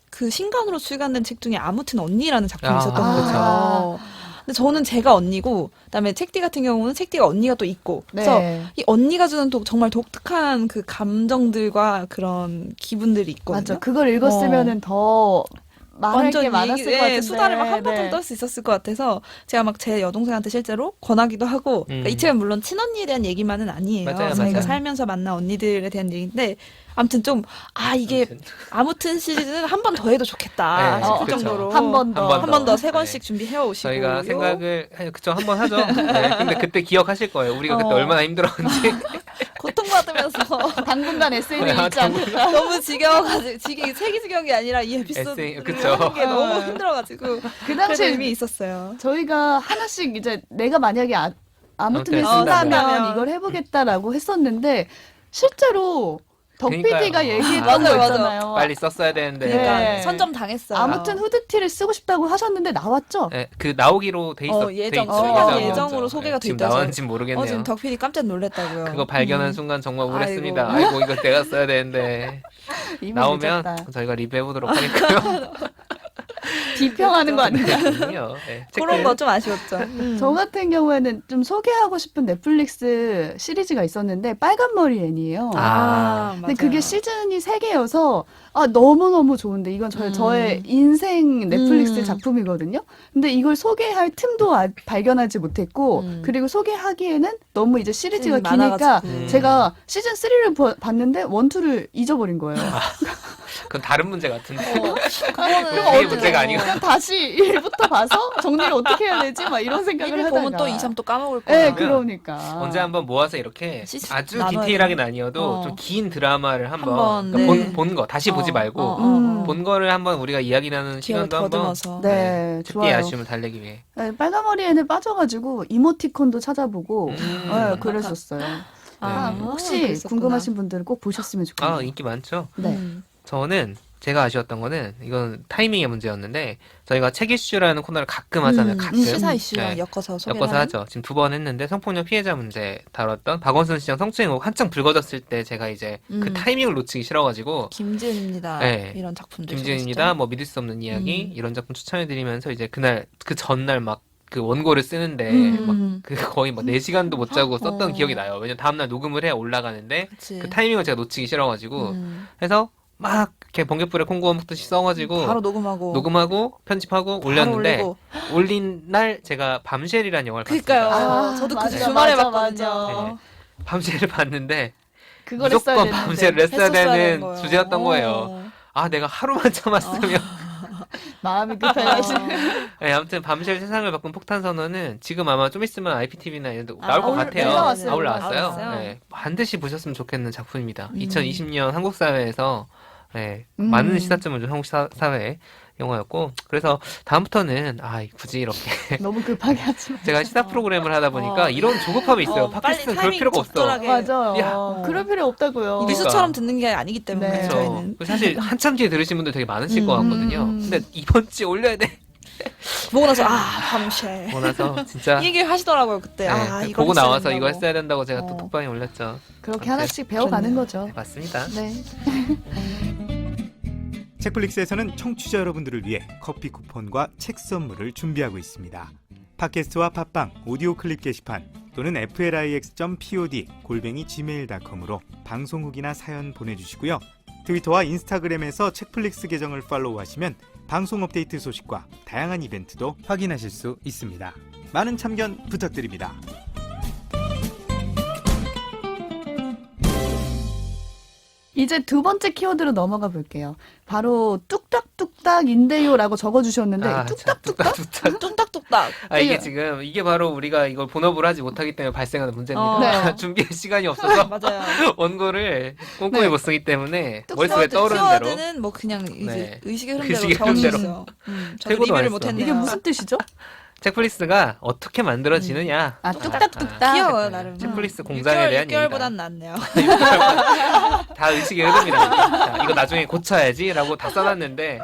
그 신간으로 출간된 책 중에 아무튼 언니라는 작품이 아, 있었던 거죠. 근데 저는 제가 언니고 그다음에 책디 같은 경우는 책디가 언니가 또 있고 그래서 네. 이 언니가 주는 또 정말 독특한 그 감정들과 그런 기분들이 있거든요. 맞아. 그걸 읽었으면은 더 말할 게 완전 많았을 것 같은데. 수다를 막 한바탕 네. 떨 수 있었을 것 같아서 제가 막 제 여동생한테 실제로 권하기도 하고 그러니까 이 책은 물론 친언니에 대한 얘기만은 아니에요. 맞아요, 저희가 맞아요. 살면서 만난 언니들에 대한 얘기인데 아무튼 좀 이게 아무튼 시리즈는 한 번 더 해도 좋겠다 네, 싶을 그쵸. 정도로 한 번 더. 한 한 번 더 세 네. 권씩 준비해 오시고 저희가 생각을 그쵸 한번 하죠. 네, 근데 그때 기억하실 거예요. 우리가 그때 얼마나 힘들었는지. 고통받으면서 당분간 에세이를 아, 읽지 않는다. 너무 지겨워가지고 책이 지겨운 게 아니라 이 에피소드 에세이, 그쵸. 하는 게 너무 힘들어가지고 그 그래서 당시에 의미 있었어요. 저희가 하나씩 이제 내가 만약에 아무튼 아무튼 쓴다면 쓴다면. 이걸 해보겠다라고 했었는데 실제로 덕 그러니까요. PD가 얘기했던 맞아요, 거 맞아요. 있잖아요. 빨리 썼어야 되는데. 그러니까 네. 선점 당했어요. 아무튼 후드티를 쓰고 싶다고 하셨는데 나왔죠? 네, 그 나오기로 돼 있었. 예정, 돼 있죠. 출간 예정이었죠. 예정으로 소개가 돼 지금 있다서. 나왔는지 모르겠네요. 지금 덕 PD 깜짝 놀랐다고요. 그거 발견한 순간 정말 우울했습니다. 아이고. 아이고 이거 내가 써야 되는데 이미 나오면 늦었다. 저희가 리뷰해보도록 하니까요. 비평하는 거 아닌가? 아니요. 네, 그런 책들. 거 좀 아쉬웠죠. 저 같은 경우에는 좀 소개하고 싶은 넷플릭스 시리즈가 있었는데 빨간머리 앤이에요. 아, 근데 그게 시즌이 3개여서 너무너무 좋은데 이건 저의 인생 넷플릭스 작품이거든요. 근데 이걸 소개할 틈도 발견하지 못했고 그리고 소개하기에는 너무 이제 시리즈가 시즌이 기니까 많아가지고. 제가 시즌 3를 봤는데 1, 2를 잊어버린 거예요. 그건 다른 문제 같은데. 그거는 우리의 문제가 아니고. 그냥 다시 1부터 봐서 정리를 어떻게 해야 되지? 막 이런 생각을 1일 하다가. 보면 또 2, 3 또 까먹을 거야. 네, 그러니까. 언제 한번 모아서 이렇게 아주 나눠야 디테일하게 돼요. 나뉘어도 어. 좀 긴 드라마를 한번 한번, 그러니까 네. 본 거 다시 보지 말고 본 거를 한번 우리가 이야기 나누는 기억을 시간도 한번 더듬어서. 네, 특히 좋아요. 아쉬움을 달래기 위해. 네, 빨간머리에는 빠져가지고 이모티콘도 찾아보고 네, 그랬었어요. 혹시 그랬었구나. 궁금하신 분들은 꼭 보셨으면 좋겠네요. 아 인기 많죠. 네. 저는 제가 아쉬웠던 거는 이건 타이밍의 문제였는데 저희가 책 이슈라는 코너를 가끔 하잖아요. 가끔 시사 이슈랑 네. 엮어서 소개를 엮어서 하는? 하죠. 지금 2번 했는데 성폭력 피해자 문제 다뤘던 박원순 시장 성추행 의혹 한창 불거졌을 때 제가 이제 그 타이밍을 놓치기 싫어가지고 김지은입니다. 네. 이런 작품들 김지은입니다. 뭐 믿을 수 없는 이야기 이런 작품 추천해드리면서 이제 그날 그 전날 막 그 원고를 쓰는데 막 그 거의 막 4시간도 못 자고 썼던 기억이 나요. 왜냐면 다음날 녹음을 해 올라가는데 그치. 그 타이밍을 제가 놓치기 싫어가지고 해서 막 이렇게 번개불에 콩고어 먹듯이 써가지고 바로 녹음하고 편집하고 바로 올렸는데 올리고. 올린 날 제가 밤쉘이라는 영화를 그러니까요. 봤어요. 저도 그 맞아, 주말에 맞아, 봤거든요. 맞아. 네. 밤쉘을 봤는데 그걸 무조건 했어야 되는데. 밤쉘을 했어야 했었어야 되는 되는 거예요. 주제였던 거예요. 아 내가 하루만 참았으면 마음이 급해가지고. 네, 아무튼 밤쉘 세상을 바꾼 폭탄선언은 지금 아마 좀 있으면 IPTV나 이런 데 나올 것 같아요. 올라왔어요. 올라왔어요. 올라왔어요. 네, 반드시 보셨으면 좋겠는 작품입니다. 2020년 한국 사회에서 네, 많은 시사점을 준 한국 사회 영화였고 그래서 다음부터는 굳이 이렇게 너무 급하게 하지 마. 제가 시사 프로그램을 하다 보니까 이런 조급함이 있어요. 팟캐스트는 그럴 필요가 없어. 적절하게. 야. 맞아요. 그럴 필요 없다고요. 그러니까. 뉴스처럼 듣는 게 아니기 때문에 네. 저희는 사실 한참 뒤에 들으신 분들 되게 많으실 것 같거든요. 근데 이번 주에 올려야 돼. 보고 나서 밤쉘 보고 나서 진짜 이 얘기를 하시더라고요 그때. 네, 이거 보고 했어야 나와서 된다고. 이거 했어야 된다고 제가 또 톡방에 올렸죠. 그렇게 하나씩 배워가는 거죠. 네, 맞습니다. 네. 책플릭스에서는 청취자 여러분들을 위해 커피 쿠폰과 책 선물을 준비하고 있습니다. 팟캐스트와 팟빵, 오디오 클립 게시판 또는 flix.pod@gmail.com으로 방송 후기나 사연 보내주시고요. 트위터와 인스타그램에서 책플릭스 계정을 팔로우하시면 방송 업데이트 소식과 다양한 이벤트도 확인하실 수 있습니다. 많은 참견 부탁드립니다. 이제 두 번째 키워드로 넘어가 볼게요. 바로 뚝딱뚝딱인데요라고 적어주셨는데 뚝딱뚝딱? 뚝딱뚝딱. 이게 지금 이게 바로 우리가 이걸 본업을 하지 못하기 때문에 발생하는 문제입니다. 네. 준비할 시간이 없어서 맞아요. 원고를 꼼꼼히 네. 못 쓰기 때문에 머릿속에 떠오르는 대로 키워드는 뭐 그냥 이제 네. 의식의 의식의 흐름대로 흐름대로. 적어주셨어요. 저도 최고도 리뷰를 많이 못했네요. 이게 무슨 뜻이죠? 책플릭스가 어떻게 만들어지느냐 뚝딱뚝딱. 귀여워요 나름. 책플릭스 공장에 대한 6개월보단 얘기다. 낫네요. 다 의식의 흐름이다. 이거 나중에 고쳐야지라고 다 써놨는데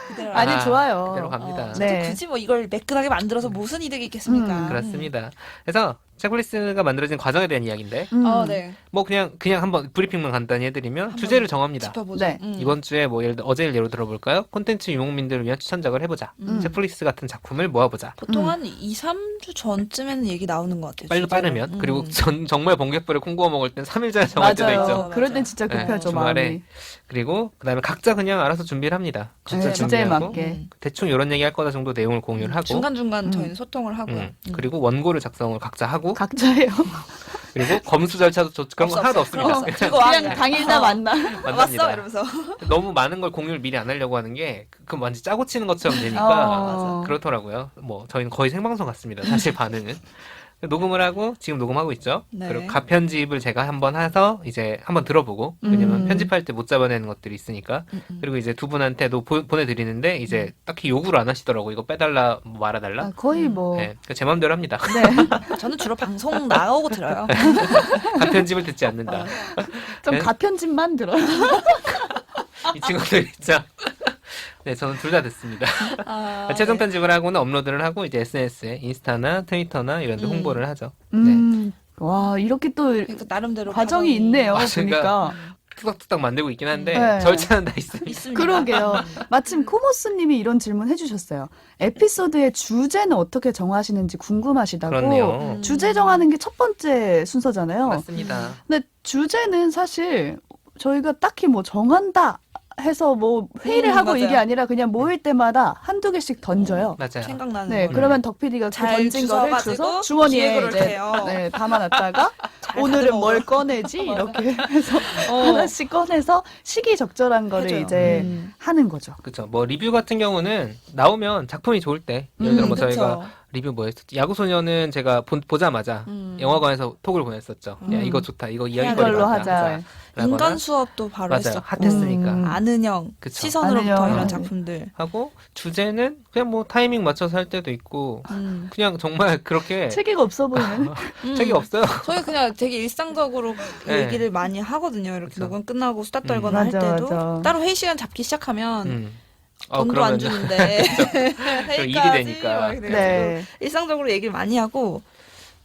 그대로 아니 좋아요. 그대로 갑니다. 네. 굳이 뭐 이걸 매끈하게 만들어서 무슨 이득이 있겠습니까? 그렇습니다. 그래서 책플릭스가 만들어진 과정에 대한 이야기인데 네. 뭐 그냥 한번 브리핑만 간단히 해드리면 한번 주제를 정합니다. 짚어보죠. 네. 이번 주에 뭐 어제를 예로 들어볼까요? 콘텐츠 유목민들을 위한 추천작을 해보자. 책플릭스 같은 작품을 모아보자. 보통 한 2, 3주 전쯤에는 얘기 나오는 것 같아요. 빨리 주제가. 빠르면 그리고 정말 번개불에 콩고어 먹을 땐 3일 전에 정할 때도 맞아요. 있죠. 그럴 땐 진짜 네, 급하죠 주말에. 마음이. 그리고 그다음에 각자 그냥 알아서 준비를 합니다. 각자 네, 주제에 준비하고 맞게. 대충 이런 얘기 할 거다 정도 내용을 공유를 하고 중간중간 저희는 소통을 하고요. 그리고 원고를 작성을 각자 하고 각자예요. 그리고 검수 절차도 그런 거 하나도 없습니다. 들고 와, 그냥 당일 다 만나. 왔어 만납니다. 이러면서. 너무 많은 걸 공유를 미리 안 하려고 하는 게 그럼 완전 짜고 치는 것처럼 되니까 맞아. 그렇더라고요. 뭐 저희는 거의 생방송 같습니다. 사실 반응은. 녹음을 하고 지금 녹음하고 있죠. 네. 그리고 가편집을 제가 한번 해서 이제 한번 들어보고 왜냐면 편집할 때 못 잡아내는 것들이 있으니까 그리고 이제 두 분한테도 보내드리는데 이제 딱히 요구를 안 하시더라고. 이거 빼달라 뭐 말아달라. 거의 뭐. 네, 제 마음대로 합니다. 네. 저는 주로 방송 나오고 들어요. 가편집을 듣지 않는다. 좀 네. 가편집만 들어요. 이 친구들 있죠. 네, 저는 둘 다 듣습니다. 최종 네. 편집을 하고는 업로드를 하고 이제 SNS에 인스타나 트위터나 이런 데 홍보를 하죠. 와 이렇게 또 그러니까 나름대로 과정이 있네요. 아, 보니까. 뚜덕뚜덕 만들고 있긴 한데 네. 절차는 다 있습니다. 있습니다. 그러게요. 마침 코모스님이 이런 질문 해주셨어요. 에피소드의 주제는 어떻게 정하시는지 궁금하시다고. 그렇네요. 주제 정하는 게 첫 번째 순서잖아요. 맞습니다. 근데 주제는 사실 저희가 딱히 뭐 정한다 해서 뭐 회의를 하고 맞아요. 이게 아니라 그냥 모일 때마다 한두 개씩 던져요. 맞아요. 생각나는 네, 거. 그러면 덕 PD가 그 잘 던진 거를 주워가지고 주워서 주머니에 기획을 이제 해요. 네, 담아놨다가 오늘은 뭘 꺼내지? 이렇게 해서 하나씩 꺼내서 시기적절한 거를 해줘요. 이제 하는 거죠. 그쵸. 뭐 리뷰 같은 경우는 나오면 작품이 좋을 때 예를 들어 뭐 저희가 그쵸. 리뷰 뭐 했었지? 야구소녀는 제가 보자마자 영화관에서 톡을 보냈었죠. 야 이거 좋다. 이거 이야기거리 이걸로 많다. 하자. 인간 수업도 바로 맞아요. 했었고 핫했으니까. 아는형 그쵸. 시선으로부터 아는형. 이런 작품들. 하고 주제는 그냥 뭐 타이밍 맞춰서 할 때도 있고 그냥 정말 그렇게 체계가 없어 보이는. 책이 없어요. 저희 그냥 되게 일상적으로 네. 얘기를 많이 하거든요. 이렇게 그쵸. 녹음 끝나고 수다 떨거나 할 맞아, 때도 맞아. 따로 회의 시간 잡기 시작하면 돈도 그러면은 안 주는데 일이 회의까지 되니까. 막 이래가지고 네. 일상적으로 얘기를 많이 하고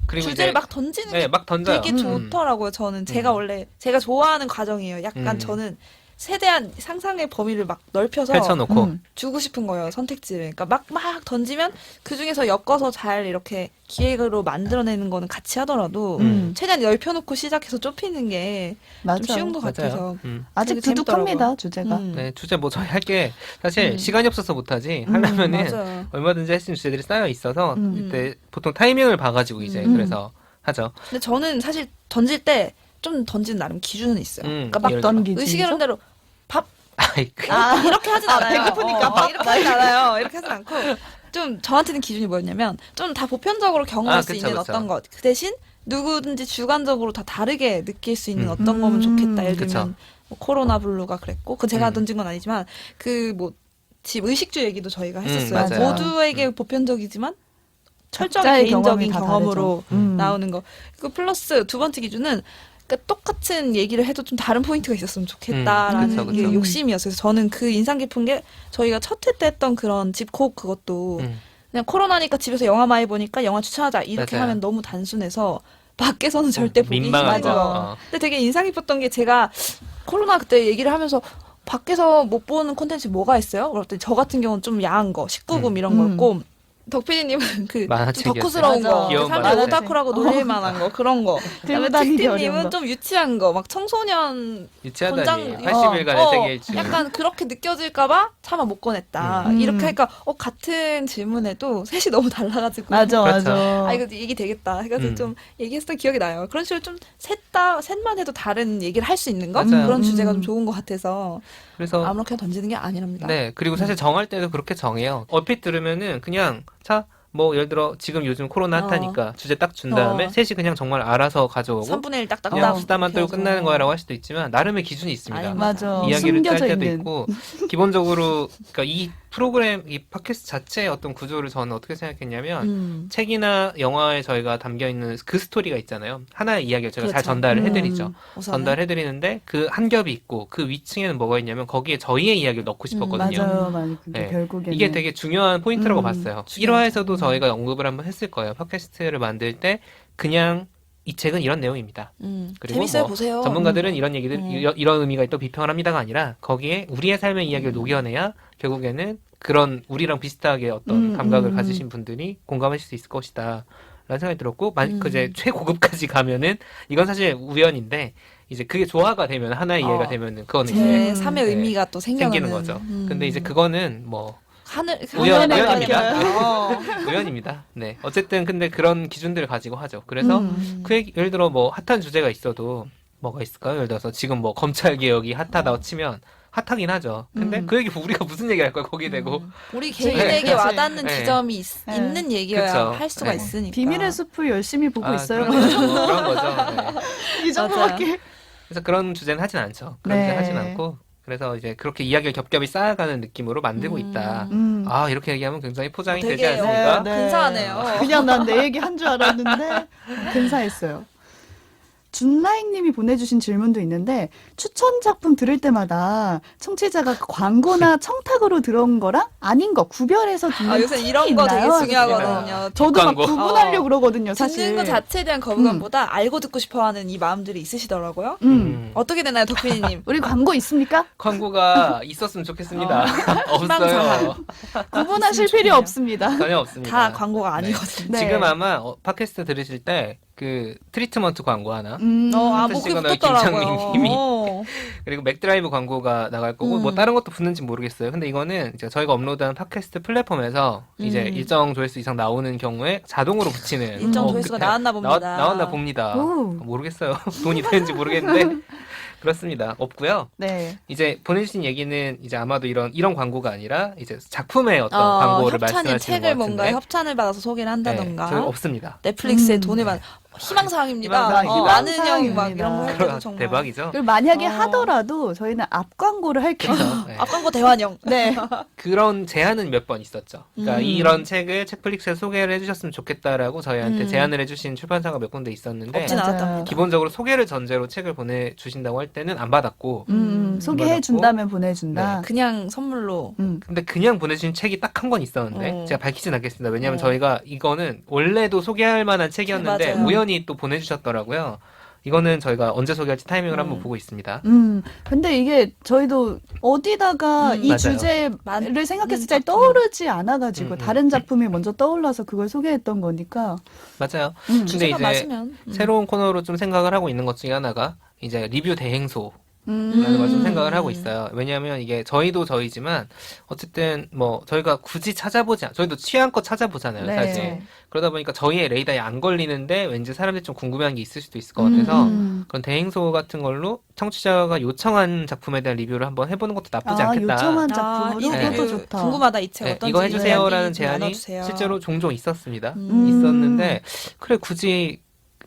그리고 주제를 이제 막 던지는 게 네, 막 던져요. 되게 좋더라고요. 저는 제가 원래 제가 좋아하는 과정이에요. 약간 저는 세대한 상상의 범위를 막 넓혀서 펼쳐놓고 주고 싶은 거예요. 선택지를. 그러니까 막 던지면 그 중에서 엮어서 잘 이렇게 기획으로 만들어내는 거는 같이 하더라도 최대한 넓혀놓고 시작해서 좁히는 게 좀 맞아. 쉬운 것 같아서. 맞아요. 아직 되게 재밌더라고요. 두둑합니다, 주제가. 네, 주제 뭐 저희 할 게 사실 시간이 없어서 못하지 하려면은 맞아요. 얼마든지 할 수 있는 주제들이 쌓여 있어서 음. 그때 보통 타이밍을 봐가지고 이제 그래서 하죠. 근데 저는 사실 던질 때 좀 던지는 나름 기준은 있어요. 그러니까 막 예를 들어. 던기지. 의식이론대로 밥 아이, 그, 이렇게 하진 않아요. 배고프니까 막 이렇게 하진 않아요. 이렇게 하진 않고 좀 저한테는 기준이 뭐였냐면 좀 다 보편적으로 경험할 수 그쵸, 있는 그쵸. 어떤 것. 그 대신 누구든지 주관적으로 다 다르게 느낄 수 있는 어떤 거면 좋겠다. 예를 그쵸. 들면 뭐 코로나 블루가 그랬고 그 제가 던진 건 아니지만 그 뭐 집 의식주 얘기도 저희가 했었어요. 맞아요. 모두에게 보편적이지만 철저하게 각자의 개인적인 경험이 다 경험으로 다르죠. 나오는 거. 그 플러스 두 번째 기준은 그러니까 똑같은 얘기를 해도 좀 다른 포인트가 있었으면 좋겠다라는 그쵸, 게 그쵸. 욕심이었어요. 그래서 저는 그 인상 깊은 게 저희가 첫 회 때 했던 그런 집콕 그것도 그냥 코로나니까 집에서 영화 많이 보니까 영화 추천하자 이렇게 맞아요. 하면 너무 단순해서 밖에서는 절대 보기 민망한 싫어요. 거. 근데 되게 인상 깊었던 게 제가 코로나 그때 얘기를 하면서 밖에서 못 보는 콘텐츠 뭐가 있어요? 그랬더니 저 같은 경우는 좀 야한 거, 19금 이런 거였고 덕피디님은 그 만화책이었어요. 덕후스러운 맞아. 거, 귀여운 사람들 만화책. 오타쿠라고 놀릴 만한 거 그런 거. 그다음에 다니기 어려운 틱틱님은 거. 좀 유치한 거, 막 청소년 유치하다니. 권장- 80일간의 세계 일주. 약간 그렇게 느껴질까봐 차마 못 꺼냈다. 이렇게 하니까 같은 질문에도 셋이 너무 달라가지고 맞아, 그렇죠. 맞아. 아 이거 얘기 되겠다 해가지고 좀 얘기했던 기억이 나요. 그런 식으로 좀 셋만 해도 다른 얘기를 할 수 있는 거 맞아요. 그런 주제가 좀 좋은 것 같아서 그래서 아무렇게나 던지는 게 아니랍니다. 네, 그리고 사실 정할 때도 그렇게 정해요. 얼핏 들으면은 그냥 뭐 예를 들어 지금 요즘 코로나 핫하니까 주제 딱 준 다음에 셋이 그냥 정말 알아서 가져오고 3분의 1 딱딱딱 그냥 수다만 떨고 해서. 끝나는 거라고 할 수도 있지만 나름의 기준이 있습니다. 아닙니다. 맞아. 이야기를 짤 숨겨져 때도 있는. 있고 기본적으로 그러니까 이 프로그램 이 팟캐스트 자체의 어떤 구조를 저는 어떻게 생각했냐면 책이나 영화에 저희가 담겨 있는 그 스토리가 있잖아요. 하나의 이야기를 제가 잘 그렇죠. 전달을 해드리죠. 우선은. 전달해드리는데 그 한 겹이 있고 그 위층에는 뭐가 있냐면 거기에 저희의 이야기를 넣고 싶었거든요. 맞아요, 맞아요. 근데 네. 결국에는 이게 되게 중요한 포인트라고 봤어요. 중요하죠. 1화에서도 저희가 언급을 한번 했을 거예요. 팟캐스트를 만들 때 그냥 이 책은 이런 내용입니다. 그리고 재밌어요, 뭐 보세요. 전문가들은 이런 얘기들 이런 의미가 있다고 비평을 합니다가 아니라 거기에 우리의 삶의 이야기를 녹여내야 결국에는 그런 우리랑 비슷하게 어떤 감각을 가지신 분들이 공감하실 수 있을 것이다. 라는 생각이 들었고 그 이제 최고급까지 가면은 이건 사실 우연인데 이제 그게 조화가 되면 하나의 이해가 되면은 그거는 이제 제 3의 네, 의미가 또 생기는 거죠. 근데 이제 그거는 뭐 우연에 우연입니다. 맡겨요. 우연입니다. 네. 어쨌든 근데 그런 기준들을 가지고 하죠. 그래서 그 얘기, 예를 들어 뭐 핫한 주제가 있어도 뭐가 있을까요? 예를 들어서 지금 뭐 검찰 개혁이 핫하다고 치면 핫하긴 하죠. 근데 그 얘기 우리가 무슨 얘기 할 거야? 거기 대고 우리 개인에게 그치. 와닿는 네. 지점이 있는 얘기여야 그쵸. 할 수가 네. 있으니까. 비밀의 숲을 열심히 보고 있어요. 그런 거죠. 네. 이 정도밖에. 그래서 그런 주제는 하진 않죠. 그런 네. 주제 하진 않고 그래서 이제 그렇게 이야기를 겹겹이 쌓아가는 느낌으로 만들고 있다. 아 이렇게 얘기하면 굉장히 포장이 되지 되게, 않습니까? 근사하네요. 그냥 난 내 얘기 한 줄 알았는데 근사했어요. 준라인님이 보내주신 질문도 있는데 추천 작품 들을 때마다 청취자가 광고나 청탁으로 들어온 거랑 아닌 거 구별해서 듣는 요새 팁이 이런 거 되게 있나요? 중요하거든요. 저도 막 광고. 구분하려고 그러거든요, 사실. 듣는 것 자체에 대한 거부감보다 알고 듣고 싶어하는 이 마음들이 있으시더라고요. 어떻게 되나요, 덕빈이님? 우리 광고 있습니까? 광고가 있었으면 좋겠습니다. 없어요. 구분하실 필요 없습니다. 전혀 없습니다. 다 광고가 아니거든요. 네. 지금 아마 팟캐스트 들으실 때 그 트리트먼트 광고 하나 뭐 하시거나 붙었더라고요. 김창민 님이 그리고 맥드라이브 광고가 나갈 거고 뭐 다른 것도 붙는지 모르겠어요. 근데 이거는 이제 저희가 업로드한 팟캐스트 플랫폼에서 이제 일정 조회수 이상 나오는 경우에 자동으로 붙이는 일정 조회수가 나왔나 봅니다. 나왔나 봅니다. 오. 모르겠어요. 돈이 되는지 모르겠는데 그렇습니다. 없고요. 네. 이제 보내주신 얘기는 이제 아마도 이런 광고가 아니라 이제 작품의 어떤 광고를 협찬인 말씀하시는 책을 것 뭔가 같은데 협찬을 받아서 소개를 한다던가 네, 저희 없습니다. 넷플릭스에 돈을 받 희망사항입니다. 희망사항입니다. 아는형 막 이런 거 할 때도 정말 대박이죠. 그리고 만약에 어. 하더라도 저희는 앞 광고를 할게요. 네. 앞광고 대환영. 네. 그런 제안은 몇 번 있었죠. 그러니까 이런 책을 책플릭스에 소개를 해주셨으면 좋겠다라고 저희한테 제안을 해주신 출판사가 몇 군데 있었는데 없진 맞아요. 않았답니다. 기본적으로 소개를 전제로 책을 보내주신다고 할 때는 안 받았고 소개해 준다면 보내준다. 그냥 선물로. 근데 그냥 보내주신 책이 딱 한 권 있었는데 제가 밝히진 않겠습니다. 왜냐하면 어. 저희가 이거는 원래도 소개할 만한 책이었는데 맞아요. 우연히 또 보내주셨더라고요. 이거는 저희가 언제 소개할지 타이밍을 한번 보고 있습니다. 근데 이게 저희도 어디다가 이 맞아요. 주제를 생각했을 때 작품. 떠오르지 않아가지고 음. 다른 작품이 먼저 떠올라서 그걸 소개했던 거니까. 맞아요. 근데 주제가 이제 맞으면. 새로운 코너로 좀 생각을 하고 있는 것 중에 하나가 이제 리뷰 대행소 음. 라는 걸 좀 생각을 하고 있어요. 왜냐하면 이게 저희도 저희지만 어쨌든 뭐 저희가 굳이 저희도 취향껏 찾아보잖아요, 네. 사실. 그러다 보니까 저희의 레이더에 안 걸리는데 왠지 사람들이 좀 궁금해하는 게 있을 수도 있을 것 같아서 그런 대행소 같은 걸로 청취자가 요청한 작품에 대한 리뷰를 한번 해보는 것도 나쁘지 않겠다. 요청한 작품으로 이 네. 그것도 리뷰 좋다. 궁금하다 이 책 네, 어떤지 이거 해주세요라는 좀 제안이 나눠주세요. 실제로 종종 있었습니다. 음. 있었는데 그래 굳이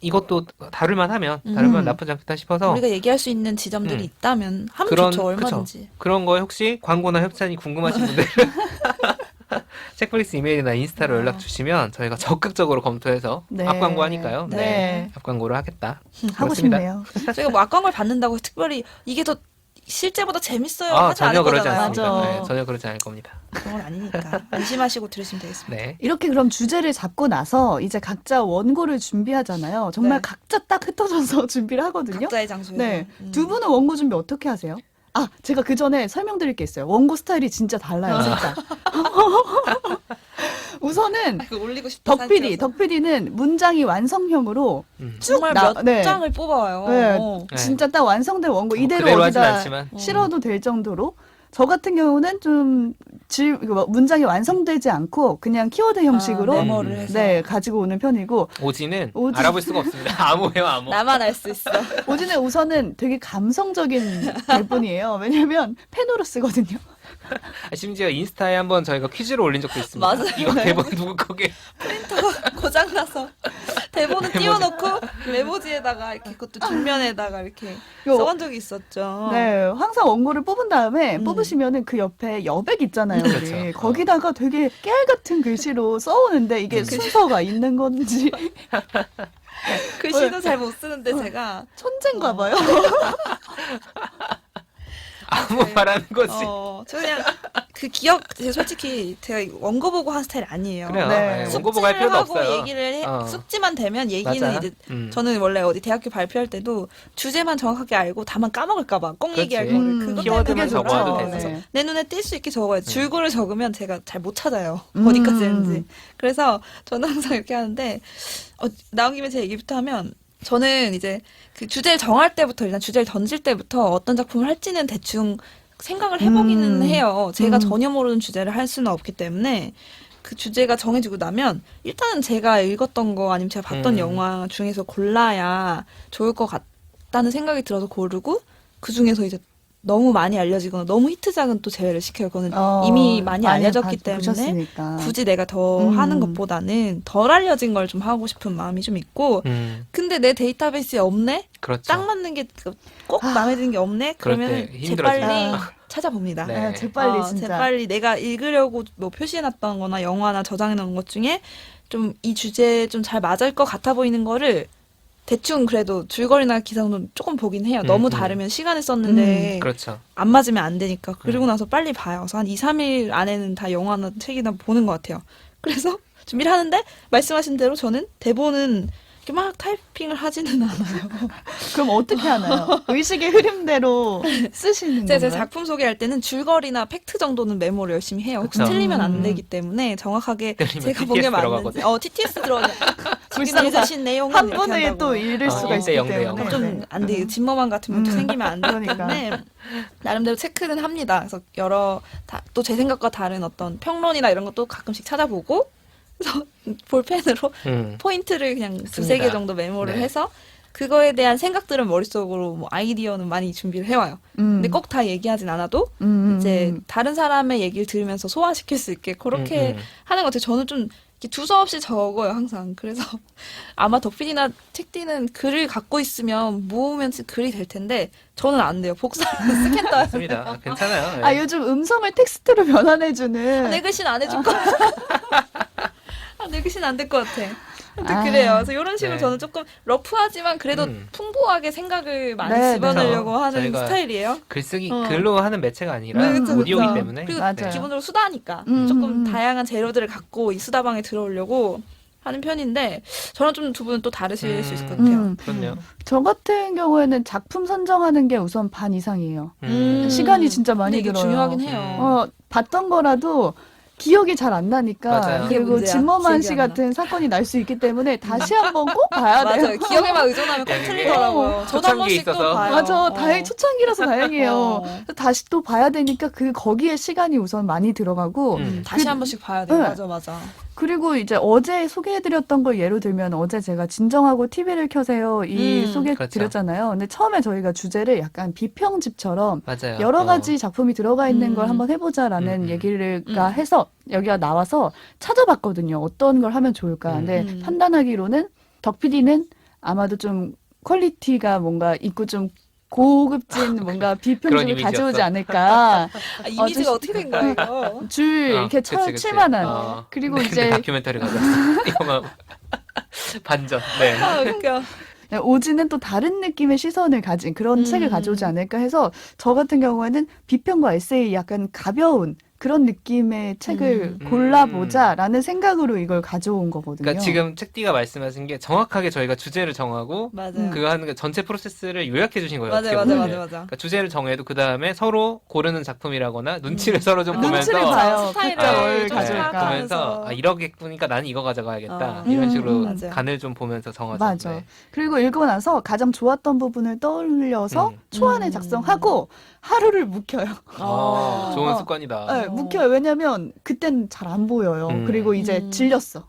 이것도 다룰만 하면 다루면 나쁘지 않겠다 싶어서 우리가 얘기할 수 있는 지점들이 있다면 하면 그런- 좋죠 그쵸. 얼마든지. 그런 거에 혹시 광고나 협찬이 궁금하신 분들은 책플릭스 이메일이나 인스타로 연락 주시면 저희가 적극적으로 검토해서 네. 앞광고 하니까요. 네. 앞광고를 하겠다. 하고 그렇습니다. 싶네요. 저희가 뭐 악광고를 받는다고 특별히 이게 더 실제보다 재밌어요 아, 하지 않을 전혀 그러지 거잖아요. 않습니다. 맞아. 네, 전혀 그러지 않을 겁니다. 그런 건 아니니까 안심하시고 들으시면 되겠습니다. 네. 이렇게 그럼 주제를 잡고 나서 이제 각자 원고를 준비하잖아요. 정말 네. 각자 딱 흩어져서 준비를 하거든요. 각자의 장소에서. 네. 두 분은 원고 준비 어떻게 하세요? 아, 제가 그 전에 설명드릴 게 있어요. 원고 스타일이 진짜 달라요, 진짜. 우선은 아, 이거 올리고 싶다. 덕 PD는 문장이 완성형으로 쭉 정말 몇 네. 장을 뽑아와요. 네. 어. 네. 진짜 딱 완성된 원고 뭐 이대로 그대로 하진 어디다 않지만. 실어도 될 정도로. 저 같은 경우는 좀 문장이 완성되지 않고 그냥 키워드 형식으로 메모를 해서. 네, 가지고 오는 편이고 오지는 오지. 알아볼 수가 없습니다. 암호예요, 암호. 나만 알 수 있어. 오진은 우선은 되게 감성적인 대본이에요. 왜냐면 펜으로 쓰거든요. 심지어 인스타에 한번 저희가 퀴즈를 올린 적도 있습니다. 맞아요. 이거 대본 누구 거게? 프린터가 고장나서 대본을 띄워놓고 메모지에다가 이렇게 그것도 뒷면에다가 이렇게 요- 써간 적이 있었죠. 네, 항상 원고를 뽑은 다음에 뽑으시면은 그 옆에 여백 있잖아요. 우리. 그렇죠. 거기다가 되게 깨알 같은 글씨로 써오는데 이게 순서가 있는 건지 글씨도 잘 못 쓰는데 제가 천재인가 봐요. 암호 말하는 거지. 저 그냥 그 기억 솔직히 제가 원고 보고 한 스타일 아니에요. 그래요. 네. 네, 원고 보고 할 필요도 하고 없어요. 얘기를 해 어. 숙지만 되면 얘기는 맞아. 이제 저는 저는 원래 어디 대학교 발표할 때도 주제만 정확하게 알고 다만 까먹을까봐 꼭 그렇지. 얘기할 거를 그것 키워드만 때문에 적어도 그렇죠. 돼서. 네. 내 눈에 띌 수 있게 적어야 돼. 줄거를 적으면 제가 잘 못 찾아요. 어디까지 했는지. 그래서 저는 항상 이렇게 하는데 나온 김에 제 얘기부터 하면 저는 이제 그 주제를 정할 때부터 일단 주제를 던질 때부터 어떤 작품을 할지는 대충 생각을 해보기는 해요. 제가 전혀 모르는 주제를 할 수는 없기 때문에 그 주제가 정해지고 나면 일단은 제가 읽었던 거 아니면 제가 봤던 영화 중에서 골라야 좋을 것 같다는 생각이 들어서 고르고 그 중에서 이제 너무 많이 알려지거나 너무 히트작은 또 제외를 시켜요. 그거는 이미 많이 알려졌기 때문에 보셨으니까. 굳이 내가 더 하는 것보다는 덜 알려진 걸 좀 하고 싶은 마음이 좀 있고 근데 내 데이터베이스에 없네? 그렇죠. 딱 맞는 게 꼭 마음에 드는 게 없네? 그럴 그러면 때 힘들어지죠. 재빨리 찾아봅니다. 네. 아, 재빨리 진짜. 재빨리 내가 읽으려고 뭐 표시해놨던 거나 영화나 저장해놓은 것 중에 좀 이 주제에 좀 잘 맞을 것 같아 보이는 거를 대충 그래도 줄거리나 기사는 조금 보긴 해요. 너무 다르면 시간을 썼는데 그렇죠. 안 맞으면 안 되니까. 그리고 나서 빨리 봐요. 그래서 한 2, 3일 안에는 다 영화나 책이나 보는 것 같아요. 그래서 준비를 하는데 말씀하신 대로 저는 대본은 이렇게 막 타이핑을 하지는 않아요. 그럼 어떻게 하나요? 의식의 흐름대로 쓰시는 제가 제 건가요? 작품 소개할 때는 줄거리나 팩트 정도는 메모를 열심히 해요. 혹시 그쵸. 틀리면 안 되기 때문에 정확하게 틀리면 제가 TTS 본 게 맞는지. 들어가거든요. TTS 들어가요. 불쌍 읽으신 내용은 한 이렇게 번에 한다고. 또 잃을 수가 1대 있기 0대 0. 때문에 좀 안 돼. 진머만 같으면 또 생기면 안 되기 그러니까. 때문에 나름대로 체크는 합니다. 그래서 또 제 생각과 다른 어떤 평론이나 이런 것도 가끔씩 찾아보고 그래서 볼펜으로 포인트를 그냥 두세 개 씁니다. 정도 메모를 네. 해서 그거에 대한 생각들은 머릿속으로 뭐 아이디어는 많이 준비를 해와요. 근데 꼭 다 얘기하진 않아도 이제 다른 사람의 얘기를 들으면서 소화시킬 수 있게 그렇게 하는 것 같아요. 저는 좀 이렇게 두서없이 적어요, 항상. 그래서 아마 덕필이나 책디는 글을 갖고 있으면 모으면 글이 될 텐데 저는 안 돼요. 복사해서 스캔 떠요. 맞습니다. 괜찮아요. 아 요즘 음성을 텍스트로 변환해주는 내 글씨는 안 해줄 거야. 내 글씨는 안 될 것 같아. 근데 아. 그래요. 그래서 이런 식으로 네. 저는 조금 러프하지만 그래도 풍부하게 생각을 많이 네, 집어넣으려고 네. 하는 저희가 스타일이에요. 글쓰기 어. 글로 하는 매체가 아니라 네, 그쵸, 오디오이기 그쵸. 때문에 그리고 맞아요. 기본적으로 수다니까 음. 조금 다양한 재료들을 갖고 이 수다방에 들어오려고 하는 편인데 저는 좀 두 분은 또 다르실 수 있을 것 같아요. 그렇네요. 저 같은 경우에는 작품 선정하는 게 우선 반 이상이에요. 시간이 진짜 많이 근데 이게 들어요. 중요하긴 해요. 봤던 거라도 기억이 잘 안 나니까 맞아요. 이게 그리고 문제야. 진머만 기억이 씨 안 나. 같은 사건이 날 수 있기 때문에 다시 한번 꼭 봐야 돼요. 맞아요. 기억에만 의존하면 꼭 야, 이게 틀리더라고요. 저도 한 초창기에 번씩 또 있어서. 봐요. 맞아. 다행 초창기라서 다행이에요. 어. 그래서 다시 또 봐야 되니까 거기에 시간이 우선 많이 들어가고 다시 한 번씩 봐야 돼요. 네. 맞아, 맞아. 그리고 이제 어제 소개해드렸던 걸 예로 들면 어제 제가 진정하고 TV를 켜세요 이 소개해드렸잖아요. 근데 처음에 저희가 주제를 약간 비평집처럼 맞아요. 여러 가지 작품이 들어가 있는 걸 한번 해보자라는 음. 얘기를 해서 여기가 나와서 찾아봤거든요. 어떤 걸 하면 좋을까. 근데 판단하기로는 덕 PD는 아마도 좀 퀄리티가 뭔가 있고 좀 고급진 뭔가 비평집을 이미지였어. 가져오지 않을까. 아, 이미지가 좀- 어떻게 된 거예요, 이거? 줄 이렇게 그치. 칠만한. 그리고 근데 이제 다큐멘터리 가졌어. 영화 반전. 네. 아, 웃겨. 네, 오지는 또 다른 느낌의 시선을 가진 그런 책을 가져오지 않을까 해서 저 같은 경우에는 비평과 에세이 약간 가벼운 그런 느낌의 책을 골라보자라는 생각으로 이걸 가져온 거거든요. 그러니까 지금 책디가 말씀하신 게 정확하게 저희가 주제를 정하고 맞아요. 그거 하는 게 전체 프로세스를 요약해 주신 거예요. 맞아요, 어떻게 맞아요, 보면은. 맞아요, 맞아요. 그러니까 주제를 정해도 그 다음에 서로 고르는 작품이라거나 눈치를 서로 좀 보면서 눈치를 봐요. 스타일을 그때 뭘 좀 가져올까. 파악하면서. 보면서 이러겠구니까 나는 이거 가져가야겠다. 이런 식으로 맞아요. 간을 좀 보면서 정하죠. 맞아. 네. 그리고 읽고 나서 가장 좋았던 부분을 떠올려서 초안을 작성하고 하루를 묵혀요. 좋은 어. 습관이다. 네, 묵혀요. 왜냐면 그땐 잘 안 보여요. 그리고 이제 질렸어.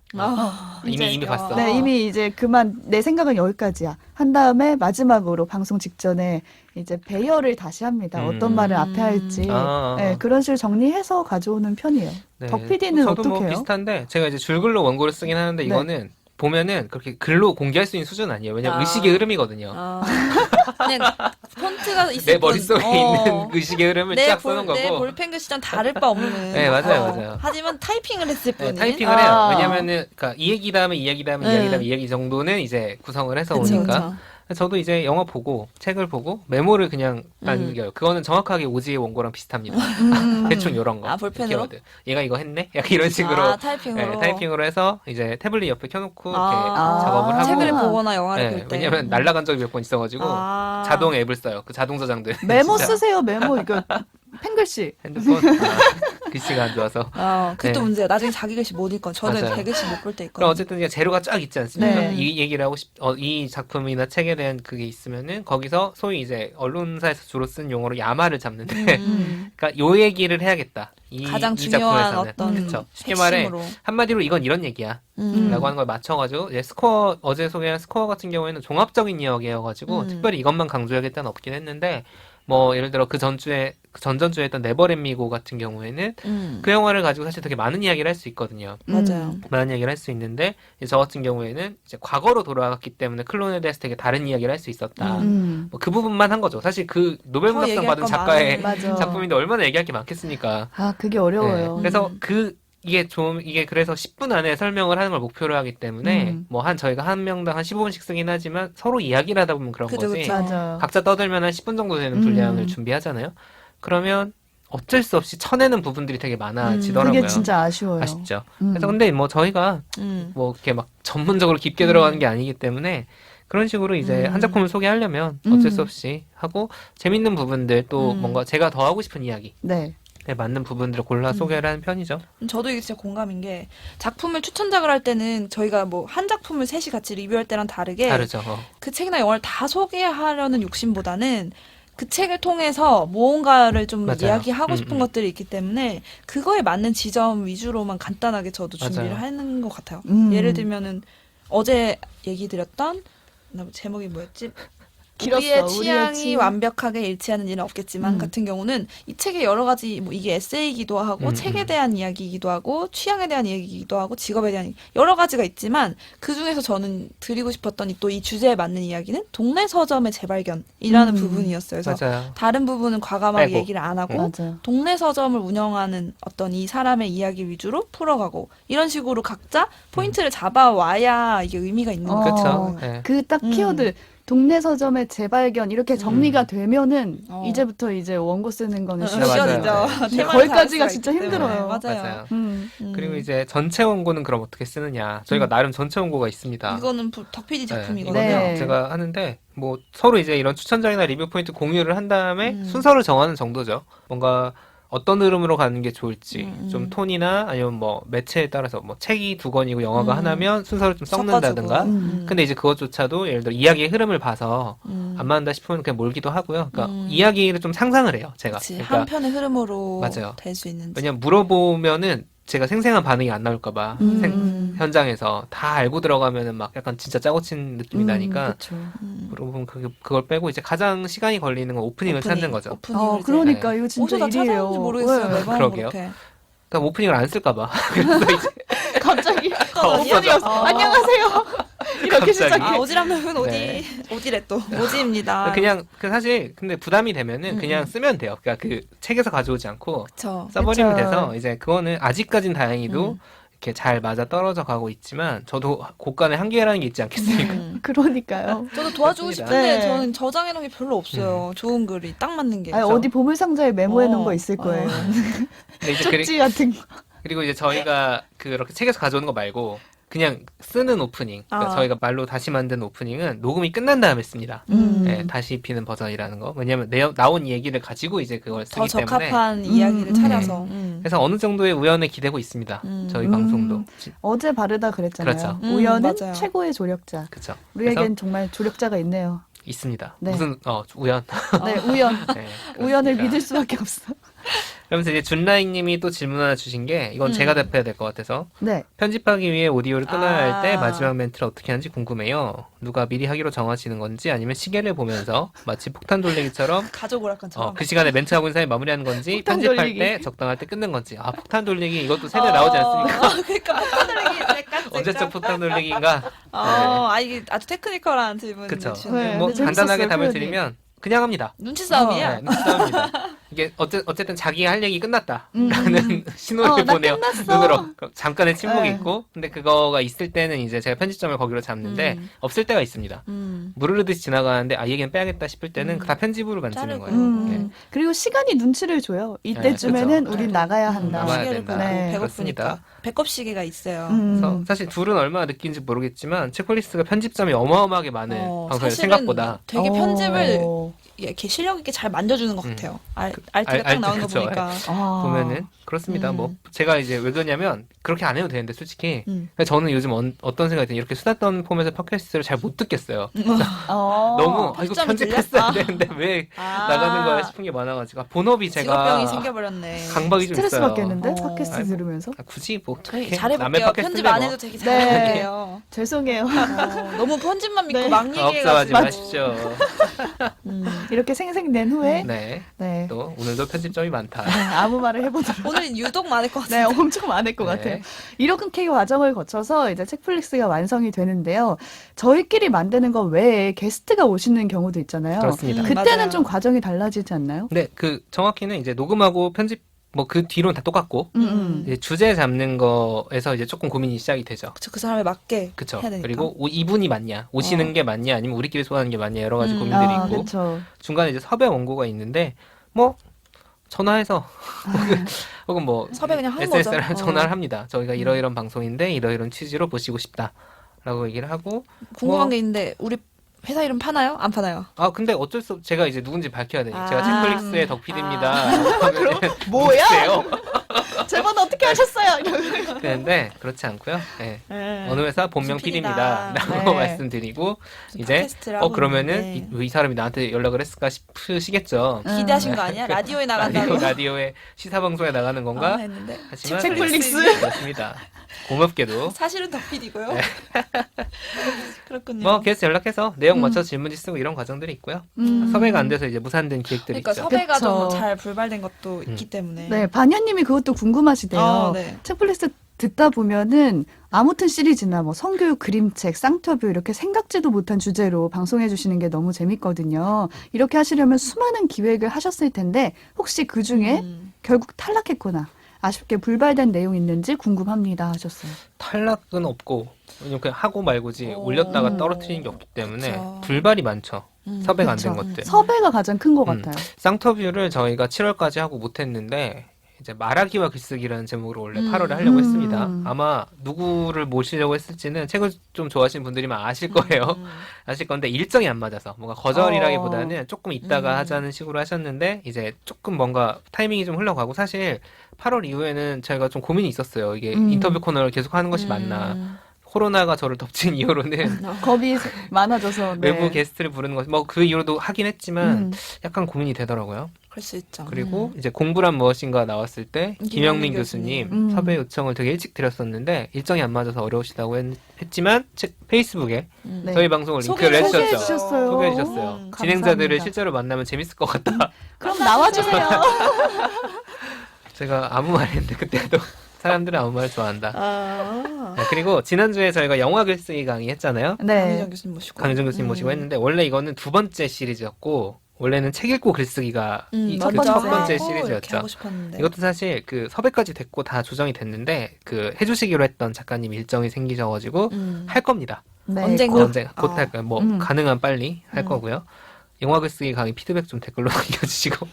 이미 봤어. 네, 이미 이제 그만 내 생각은 여기까지야. 한 다음에 마지막으로 방송 직전에 이제 배열을 다시 합니다. 어떤 말을 앞에 할지. 네, 그런 식으로 정리해서 가져오는 편이에요. 네. 덕 PD는 저도 어떻게 뭐 해요? 비슷한데 제가 이제 줄글로 원고를 쓰긴 하는데 네. 이거는 보면은 그렇게 글로 공개할 수 있는 수준은 아니에요. 왜냐면 의식의 흐름이거든요. 그냥 폰트가 있을 내 머릿속에 뿐. 있는 의식의 흐름을 쫙 써놓은 내 거고. 볼펜 글씨랑 다를 바 없는. 네, 맞아요, 맞아요. 하지만 타이핑을 했을 네, 뿐인. 타이핑을 해요. 왜냐면은 그러니까 이 얘기 다음에 이 얘기 다음에 이 네. 얘기 다음에 이 얘기 정도는 이제 구성을 해서 그쵸, 오니까. 그쵸. 저도 이제 영화 보고 책을 보고 메모를 그냥 남겨요. 그거는 정확하게 오지의 원고랑 비슷합니다. 대충 이런 거. 아, 볼펜으로? 키워드. 얘가 이거 했네? 약간 이런 식으로. 아, 타이핑으로. 네, 타이핑으로 해서 이제 태블릿 옆에 켜놓고 이렇게 아, 작업을 하고. 책을 보거나 영화를 네, 볼 때. 왜냐면 날라간 적이 몇 번 있어가지고 아. 자동 앱을 써요. 그 자동 저장들. 메모 진짜 쓰세요, 메모. 이거 펜글씨. 핸드폰 글씨가 안 좋아서. 그게 또 네. 문제야. 나중에 자기 글씨 못 읽건. 저는 맞아요. 제 글씨 못 볼 때 있거든요. 그럼 어쨌든 이제 재료가 쫙 있지 않습니까? 네. 이 얘기를 하고 이 작품이나 책에 대한 그게 있으면은 거기서 소위 이제 언론사에서 주로 쓴 용어로 야마를 잡는데, 그러니까 요 얘기를 해야겠다. 가장 이 중요한 작품에서는. 어떤 그쵸. 쉽게 말해 핵심으로. 한마디로 이건 이런 얘기야. 라고 하는 걸 맞춰가지고 이제 스코어 어제 소개한 스코어 같은 경우에는 종합적인 이야기여가지고 특별히 이것만 강조하겠다는 없긴 했는데 뭐 예를 들어 그 전주에 그 전전주에 했던 네버렛미고 같은 경우에는 그 영화를 가지고 사실 되게 많은 이야기를 할 수 있거든요. 맞아요. 많은 이야기를 할 수 있는데 이제 저 같은 경우에는 이제 과거로 돌아갔기 때문에 클론에 대해서 되게 다른 이야기를 할 수 있었다. 뭐 그 부분만 한 거죠. 사실 그 노벨 더 문학상 얘기할 받은 건 작가의 맞아. 작품인데 얼마나 얘기할 게 많겠습니까? 아, 그게 어려워요. 네. 그래서 이게 그래서 10분 안에 설명을 하는 걸 목표로 하기 때문에 뭐 저희가 한 명당 한 15분씩 쓰긴 하지만 서로 이야기를 하다 보면 그런 그죠, 거지. 그죠. 맞아요. 각자 떠들면 한 10분 정도 되는 분량을 준비하잖아요. 그러면 어쩔 수 없이 쳐내는 부분들이 되게 많아지더라고요. 그게 진짜 아쉬워요. 아쉽죠. 그래서 근데 뭐 저희가 뭐 이렇게 막 전문적으로 깊게 들어가는 게 아니기 때문에 그런 식으로 이제 한 작품을 소개하려면 어쩔 수 없이 하고 재밌는 부분들 또 뭔가 제가 더 하고 싶은 이야기 네. 맞는 부분들을 골라 소개를 하는 편이죠. 저도 이게 진짜 공감인 게 작품을 추천작을 할 때는 저희가 뭐 한 작품을 셋이 같이 리뷰할 때랑 다르게 다르죠. 그 책이나 영화를 다 소개하려는 욕심보다는 그 책을 통해서 무언가를 좀 맞아요. 이야기하고 싶은 것들이 있기 때문에 그거에 맞는 지점 위주로만 간단하게 저도 준비를 맞아요. 하는 것 같아요. 음. 예를 들면은 어제 얘기 드렸던 제목이 뭐였지? 길었어. 우리의 우리의 취향이 취향. 완벽하게 일치하는 일은 없겠지만 같은 경우는 이 책의 여러 가지 뭐 이게 에세이이기도 하고 책에 대한 이야기이기도 하고 취향에 대한 이야기이기도 하고 직업에 대한 여러 가지가 있지만 그 중에서 저는 드리고 싶었던 또 이 주제에 맞는 이야기는 동네 서점의 재발견이라는 부분이었어요. 그래서 맞아요. 다른 부분은 과감하게 빼고. 얘기를 안 하고 맞아. 동네 서점을 운영하는 어떤 이 사람의 이야기 위주로 풀어가고 이런 식으로 각자 포인트를 잡아와야 이게 의미가 있는 거죠. 그렇죠. 네. 그 딱 키워드 동네 서점의 재발견 이렇게 정리가 되면은 이제부터 이제 원고 쓰는 거는 맞아요. 미션이죠. 네. 근데 거기까지가 진짜 힘들어요. 맞아요. 맞아요. 음. 그리고 이제 전체 원고는 그럼 어떻게 쓰느냐. 저희가 나름 전체 원고가 있습니다. 이거는 덕PD 작품이거든요. 이거는 네. 제가 하는데 뭐 서로 이제 이런 추천작이나 리뷰 포인트 공유를 한 다음에 순서를 정하는 정도죠. 뭔가 어떤 흐름으로 가는 게 좋을지 좀 톤이나 아니면 뭐 매체에 따라서 뭐 책이 2권이고 영화가 하나면 순서를 좀 섞는다든가. 섞어주고. 근데 이제 그것조차도 예를 들어 이야기의 흐름을 봐서 안 맞는다 싶으면 그냥 몰기도 하고요. 그러니까 이야기를 좀 상상을 해요. 제가. 그치, 그러니까 한 편의 흐름으로 맞아요. 될 수 있는지. 왜냐면 물어보면은 제가 생생한 반응이 안 나올까봐 현장에서 다 알고 들어가면은 막 약간 진짜 짜고 친 느낌이 나니까 그렇죠. 물어보면 그걸 빼고 이제 가장 시간이 걸리는 건 오프닝을 찾는 거죠. 오프닝을 이제 그러니까 이거 진짜 어디서 다 일이에요. 찾아오는지 모르겠어요. 네. 매번 그러게요. 그렇게. 그러니까 오프닝을 안 쓸까봐. 그래서 이제 갑자기 없어져. 안녕하세요. 이렇게 갑자기. 시작해. 아, 오지랖은 어디? 네. 어디래 또. 오지입니다. 그냥 그 사실 근데 부담이 되면은 그냥 쓰면 돼요. 그러니까 그 책에서 가져오지 않고 그쵸. 써버리면 그쵸. 돼서 이제 그거는 아직까진 다행히도 이렇게 잘 맞아 떨어져 가고 있지만 저도 곳간에 한계라는 게 있지 않겠습니까? 그러니까요. 저도 도와주고 그렇습니다. 싶은데 네. 저는 저장해 놓은 게 별로 없어요. 좋은 글이 딱 맞는 게. 아니, 어디 보물 상자에 메모해 놓은 거 있을 어. 거예요. 근데 이제 쪽지 같은 거. 그리고 이제 저희가 그렇게 책에서 가져오는 거 말고 그냥 쓰는 오프닝, 그러니까 아. 저희가 말로 다시 만든 오프닝은 녹음이 끝난 다음에 씁니다. 네, 다시 입히는 버전이라는 거. 왜냐면 나온 얘기를 가지고 이제 그걸 더 쓰기 때문에. 적합한 이야기를 찾아서. 그래서 어느 정도의 우연에 기대고 있습니다. 저희 방송도. 어제 바르다 그랬잖아요. 그렇죠. 우연은 맞아요. 최고의 조력자. 그렇죠. 우리에겐 정말 조력자가 있네요. 있습니다. 네. 무슨 우연. 네, 우연. 네, 우연을 그렇습니다. 믿을 수밖에 없어. 그러면서 이제 준라인님이 또 질문 하나 주신 게 이건 제가 답해야 될 것 같아서 네. 편집하기 위해 오디오를 끊어야 할 때 아. 마지막 멘트를 어떻게 하는지 궁금해요. 누가 미리 하기로 정하시는 건지 아니면 시계를 보면서 마치 폭탄 돌리기처럼 가족 오락관처럼. 그 시간에 멘트 하고 있는 사람이 마무리하는 건지 폭탄 편집할 돌리기. 때 적당할 때 끊는 건지. 아 폭탄 돌리기 이것도 세대 나오지 않습니까? 그러니까 폭탄 돌리기 잠깐. 언제적 폭탄 돌리기인가? 이게 아주 테크니컬한 질문. 그렇죠. 네, 뭐 근데 간단하게 재밌었어요, 답을 표현이. 드리면 그냥 합니다. 눈치 싸움이야. 네, 눈치 싸움입니다. 이게 어쨌든 자기가 할 얘기 끝났다라는 신호를 나 보내요. 끝났어. 눈으로. 그럼 잠깐의 침묵이 네. 있고, 근데 그거가 있을 때는 이제 제가 편집점을 거기로 잡는데 없을 때가 있습니다. 물 흐르듯이 지나가는데 이 얘기는 빼야겠다 싶을 때는 다 편집으로 만드는 자르고. 거예요. 네. 그리고 시간이 눈치를 줘요. 이때쯤에는 그쵸. 우린 나가야 한다. 나가야 시계를 된다. 보고 네. 배고프니까. 그렇습니다. 배꼽 시계가 있어요. 그래서 사실 둘은 얼마나 느낀지 모르겠지만 체크리스트가 편집점이 어마어마하게 많은 방송이에요. 사실은 생각보다. 되게 편집을 어. 이렇게 실력 있게 잘 만져주는 것 같아요. 알트가 딱 알트, 나오는 거 그쵸. 보니까. 아. 보면은 그렇습니다. 뭐 제가 이제 왜 그러냐면 그렇게 안 해도 되는데 솔직히 근데 저는 요즘 어떤 생각이 드냐 이렇게 수다 떠는 폼에서 팟캐스트를 잘 못 듣겠어요. 너무 이거 편집점이 편집했어야 들려? 되는데 왜 나가는 거야 싶은 게 많아가지고 본업이 직업병이 제가 생겨버렸네. 강박이 좀 스트레스 있어요. 받겠는데 팟캐스트 아이고. 들으면서 굳이 뭐 저희 그렇게 남의 잘해볼게요. 팟캐스트인데 편집 안 뭐. 해도 되게 네. 잘해볼게요. 죄송해요. 너무 편집만 믿고 네. 막 억울하지 얘기해가지고. 마십시오. 이렇게 생생낸 후에 네. 네. 또 오늘도 편집점이 많다. 아무 말을 해보도록. 오늘 유독 많을 것 네, 같은데. 엄청 많을 것 네. 같아요. 이렇게 과정을 거쳐서 이제 책플릭스가 완성이 되는데요. 저희끼리 만드는 거 외에 게스트가 오시는 경우도 있잖아요. 그렇습니다. 그때는 맞아요. 좀 과정이 달라지지 않나요? 근데 그 정확히는 이제 녹음하고 편집 뭐 그 뒤로는 다 똑같고 이제 주제 잡는 거에서 이제 조금 고민이 시작이 되죠. 그쵸, 그 사람에 맞게 그쵸. 해야 되니까. 그리고 이분이 맞냐, 오시는 게 맞냐, 아니면 우리끼리 소화하는 게 맞냐 여러 가지 고민들이 아, 있고 그렇죠. 중간에 이제 섭외 원고가 있는데 뭐 전화해서 혹은 뭐 섭외 그냥 한 SSR 거죠. 전화를 합니다. 저희가 이러이런 방송인데 이러이런 취지로 보시고 싶다라고 얘기를 하고 궁금한 뭐- 게 있는데 우리 회사 이름 파나요? 안 파나요? 아 근데 어쩔 수 없. 제가 이제 누군지 밝혀야 되니. 아. 제가 책플릭스의 덕PD입니다. 뭐야? 누구세요? 제번 어떻게 하셨어요? 이러고. 그런데 그렇지 않고요. 네. 네. 어느 회사 본명 무슨 PD입니다. PD다. 라고 네. 말씀드리고 이제 팟캐스트를 하고 그러면은 있는데. 이 사람이 나한테 연락을 했을까 싶으시겠죠. 기대하신 거 아니야? 라디오에 나간다고. 라디오에 시사방송에 나가는 건가? 했는데 하지만 책플릭스. 그렇습니다. 고맙게도 사실은 덕PD고요. 그렇군요. 뭐 게스트 연락해서 내용 음. 맞춰서 질문지 쓰고 이런 과정들이 있고요. 음. 섭외가 안 돼서 이제 무산된 기획들이 그러니까 있죠. 섭외가 그쵸. 좀 잘 불발된 것도 있기 때문에. 네, 반야님이 그것도 궁금하시대요. 네. 책플릭스 듣다 보면은 아무튼 시리즈나 뭐 성교육 그림책, 쌍터뷰 이렇게 생각지도 못한 주제로 방송해 주시는 게 너무 재밌거든요. 이렇게 하시려면 수많은 기획을 하셨을 텐데 혹시 그 중에 결국 탈락했거나 아쉽게 불발된 내용 있는지 궁금합니다 하셨어요. 탈락은 없고 그냥 하고 말고지 오. 올렸다가 떨어뜨리는 게 없기 때문에 그쵸. 불발이 많죠. 섭외가 안 된 그쵸. 것들. 섭외가 가장 큰 것 음. 같아요. 쌍터뷰를 저희가 7월까지 하고 못했는데 이제 말하기와 글쓰기라는 제목으로 원래 8월에 하려고 했습니다. 아마 누구를 모시려고 했을지는 책을 좀 좋아하시는 분들이면 아실 거예요. 아실 건데 일정이 안 맞아서 뭔가 거절이라기보다는 조금 있다가 하자는 식으로 하셨는데 이제 조금 뭔가 타이밍이 좀 흘러가고 사실 8월 이후에는 저희가 좀 고민이 있었어요. 이게 인터뷰 코너를 계속 하는 것이 맞나. 코로나가 저를 덮친 이후로는 겁이 많아져서 네. 외부 게스트를 부르는 것, 뭐 그 이후로도 하긴 했지만 약간 고민이 되더라고요. 그럴 수 있죠. 그리고 이제 공부란 무엇인가 나왔을 때 김영민 김영민 교수님 교수님. 섭외 요청을 되게 일찍 드렸었는데 일정이 안 맞아서 어려우시다고 했지만 페이스북에 네. 저희 방송을 링크를 소개해 해주셨죠. 주셨어요. 소개해 주셨어요. 감사합니다. 진행자들을 실제로 만나면 재밌을 것 같다. 그럼 나와주세요. 제가 아무 말 했는데 그때도 사람들은 아무 말 좋아한다. 아. 네, 그리고 지난주에 저희가 영화 글쓰기 강의 했잖아요. 네. 강희정 교수님 모시고. 강유정 교수님 모시고 했는데 원래 이거는 두 번째 시리즈였고 원래는 책 읽고 글쓰기가 첫 먼저 번째 하고 이렇게 시리즈였죠. 하고 싶었는데. 이것도 사실 그 섭외까지 됐고 다 조정이 됐는데 그 해주시기로 했던 작가님 일정이 생기셔가지고 할 겁니다. 네. 언젠가? 곧 언제 곧 할 거예요. 뭐 가능한 빨리 할 거고요. 영화 글쓰기 강의 피드백 좀 댓글로 남겨주시고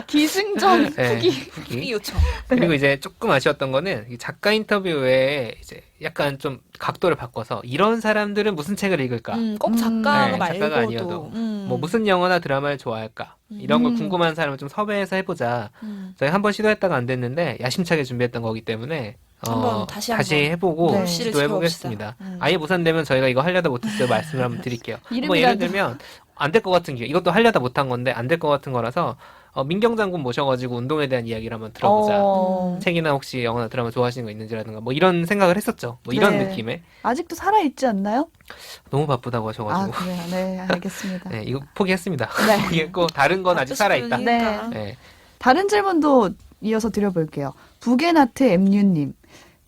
기승전 네, 후기. 후기 요청. 그리고 이제 조금 아쉬웠던 거는 이 작가 인터뷰에 이제 약간 좀 각도를 바꿔서 이런 사람들은 무슨 책을 읽을까? 꼭 작가가 네, 말고도. 작가가 아니어도 뭐 무슨 영화나 드라마를 좋아할까? 이런 걸 궁금한 사람을 좀 섭외해서 해보자. 저희 한번 시도했다가 안 됐는데 야심차게 준비했던 거기 때문에 한번 다시 해보고 네. 시도해보겠습니다. 아예 무산되면 저희가 이거 하려다 못했어요. 말씀을 한번 드릴게요. 뭐 이름이라도. 예를 들면 안 될 것 같은 게 이것도 하려다 못한 건데 안 될 것 같은 거라서 민경 장군 모셔가지고 운동에 대한 이야기를 한번 들어보자. 책이나 혹시 영화나 드라마 좋아하시는 거 있는지라든가 뭐 이런 생각을 했었죠. 뭐 이런 네. 느낌의 아직도 살아있지 않나요? 너무 바쁘다고 아, 하셔가지고 그래요. 네, 알겠습니다. 네, 이거 포기했습니다. 네. 포기했고 다른 건 아직 살아있다. 네. 네. 다른 질문도 이어서 드려볼게요. 부게나트 엠유님.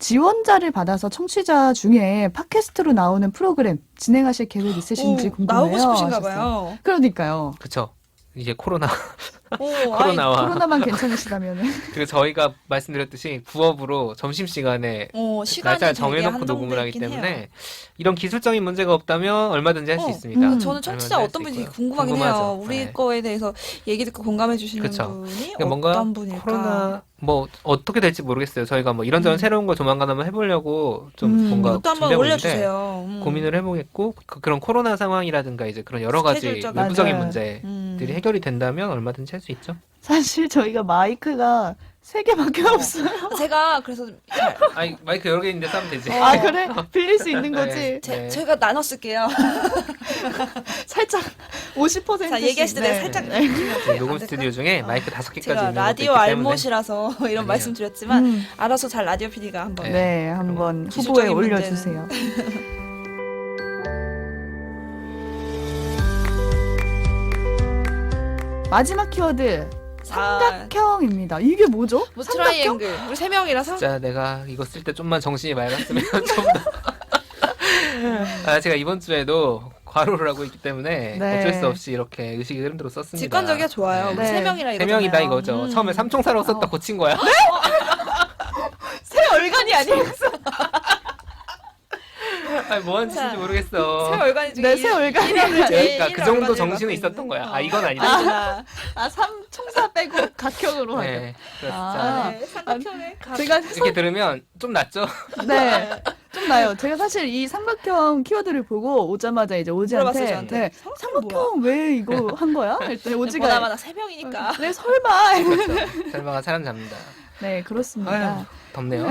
지원자를 받아서 청취자 중에 팟캐스트로 나오는 프로그램 진행하실 계획 있으신지 궁금해요. 나오고 싶으신가 하셨어요. 봐요. 그러니까요. 그쵸. 이제 코로나 오, 코로나와 코로나만 괜찮으시다면 그리고 저희가 말씀드렸듯이 부업으로 점심시간에 시간이 날짜를 되게 정해놓고 녹음을 하기 한정돼 있긴 때문에 해요. 이런 기술적인 문제가 없다면 얼마든지 할 수 있습니다. 저는 청취자 얼마든지 할 어떤 수 분이 있고요. 되게 궁금하긴 궁금하죠. 해요. 우리 네. 거에 대해서 얘기 듣고 공감해 주시는 그쵸. 분이 그러니까 뭔가 어떤 분일까? 코로나 뭐 어떻게 될지 모르겠어요. 저희가 뭐 이런저런 새로운 걸 조만간 한번 해보려고 좀 뭔가 이것도 한번 준비하고 올려주세요. 있는데 고민을 해보겠고 그런 코로나 상황이라든가 이제 그런 여러 가지 스케줄적인. 외부적인 맞아요. 문제들이 해결이 된다면 얼마든지 할 수 있죠. 사실 저희가 마이크가 3개밖에 없어요. 제가 그래서 아니 마이크 여러 개 있는데 싸면 되지. 아, 그래? 빌릴 수 있는 거지? 네. 네. 제가 나눠 쓸게요. 살짝 50%씩. 자, 얘기하실 때 내가 살짝 저희 녹음 스튜디오 중에 마이크 5개까지 제가 있는 것도 라디오 있기 때문에 알못이라서 이런 아니에요. 말씀 드렸지만 음. 알아서 잘 라디오 PD가 한번 네, 한번 후보에 기술적인 올려주세요. 마지막 키워드 삼각형입니다. 이게 뭐죠? 뭐 삼각형? 트라이앵글 우리 세 명이라서 진짜 내가 이거 쓸 때 좀만 정신이 맑았으면 좀 더. 제가 이번 주에도 과로를 하고 있기 때문에 네. 어쩔 수 없이 이렇게 의식의 흐름대로 썼습니다. 직관적이야 좋아요. 네. 우리 세 명이라 세 이거잖아요. 명이다 이거죠. 처음에 삼총사라고 썼다 고친 거야. 새 얼간이 아니에요. 아니, 뭐 하는 짓인지 모르겠어. 새 얼간이 중에 네, 새 얼간이 그러니까 그 정도 정신은 있었던 거야. 아 이건 아니다. 아, 삼총사 빼고 각형으로 하죠. 네, 그래서 아, 네, 삼각형의 각. 제가 이렇게 들으면 좀 낫죠. 네. 좀 나요. 제가 사실 이 삼각형 키워드를 보고 오자마자 이제 물어봤어요, 오지한테 저한테. 네, 삼각형 왜 이거 한 거야? 했더니 오지가 보나마나 3명이니까. 네 설마. 설마가 사람 잡는다. 네 그렇습니다. 아유, 덥네요.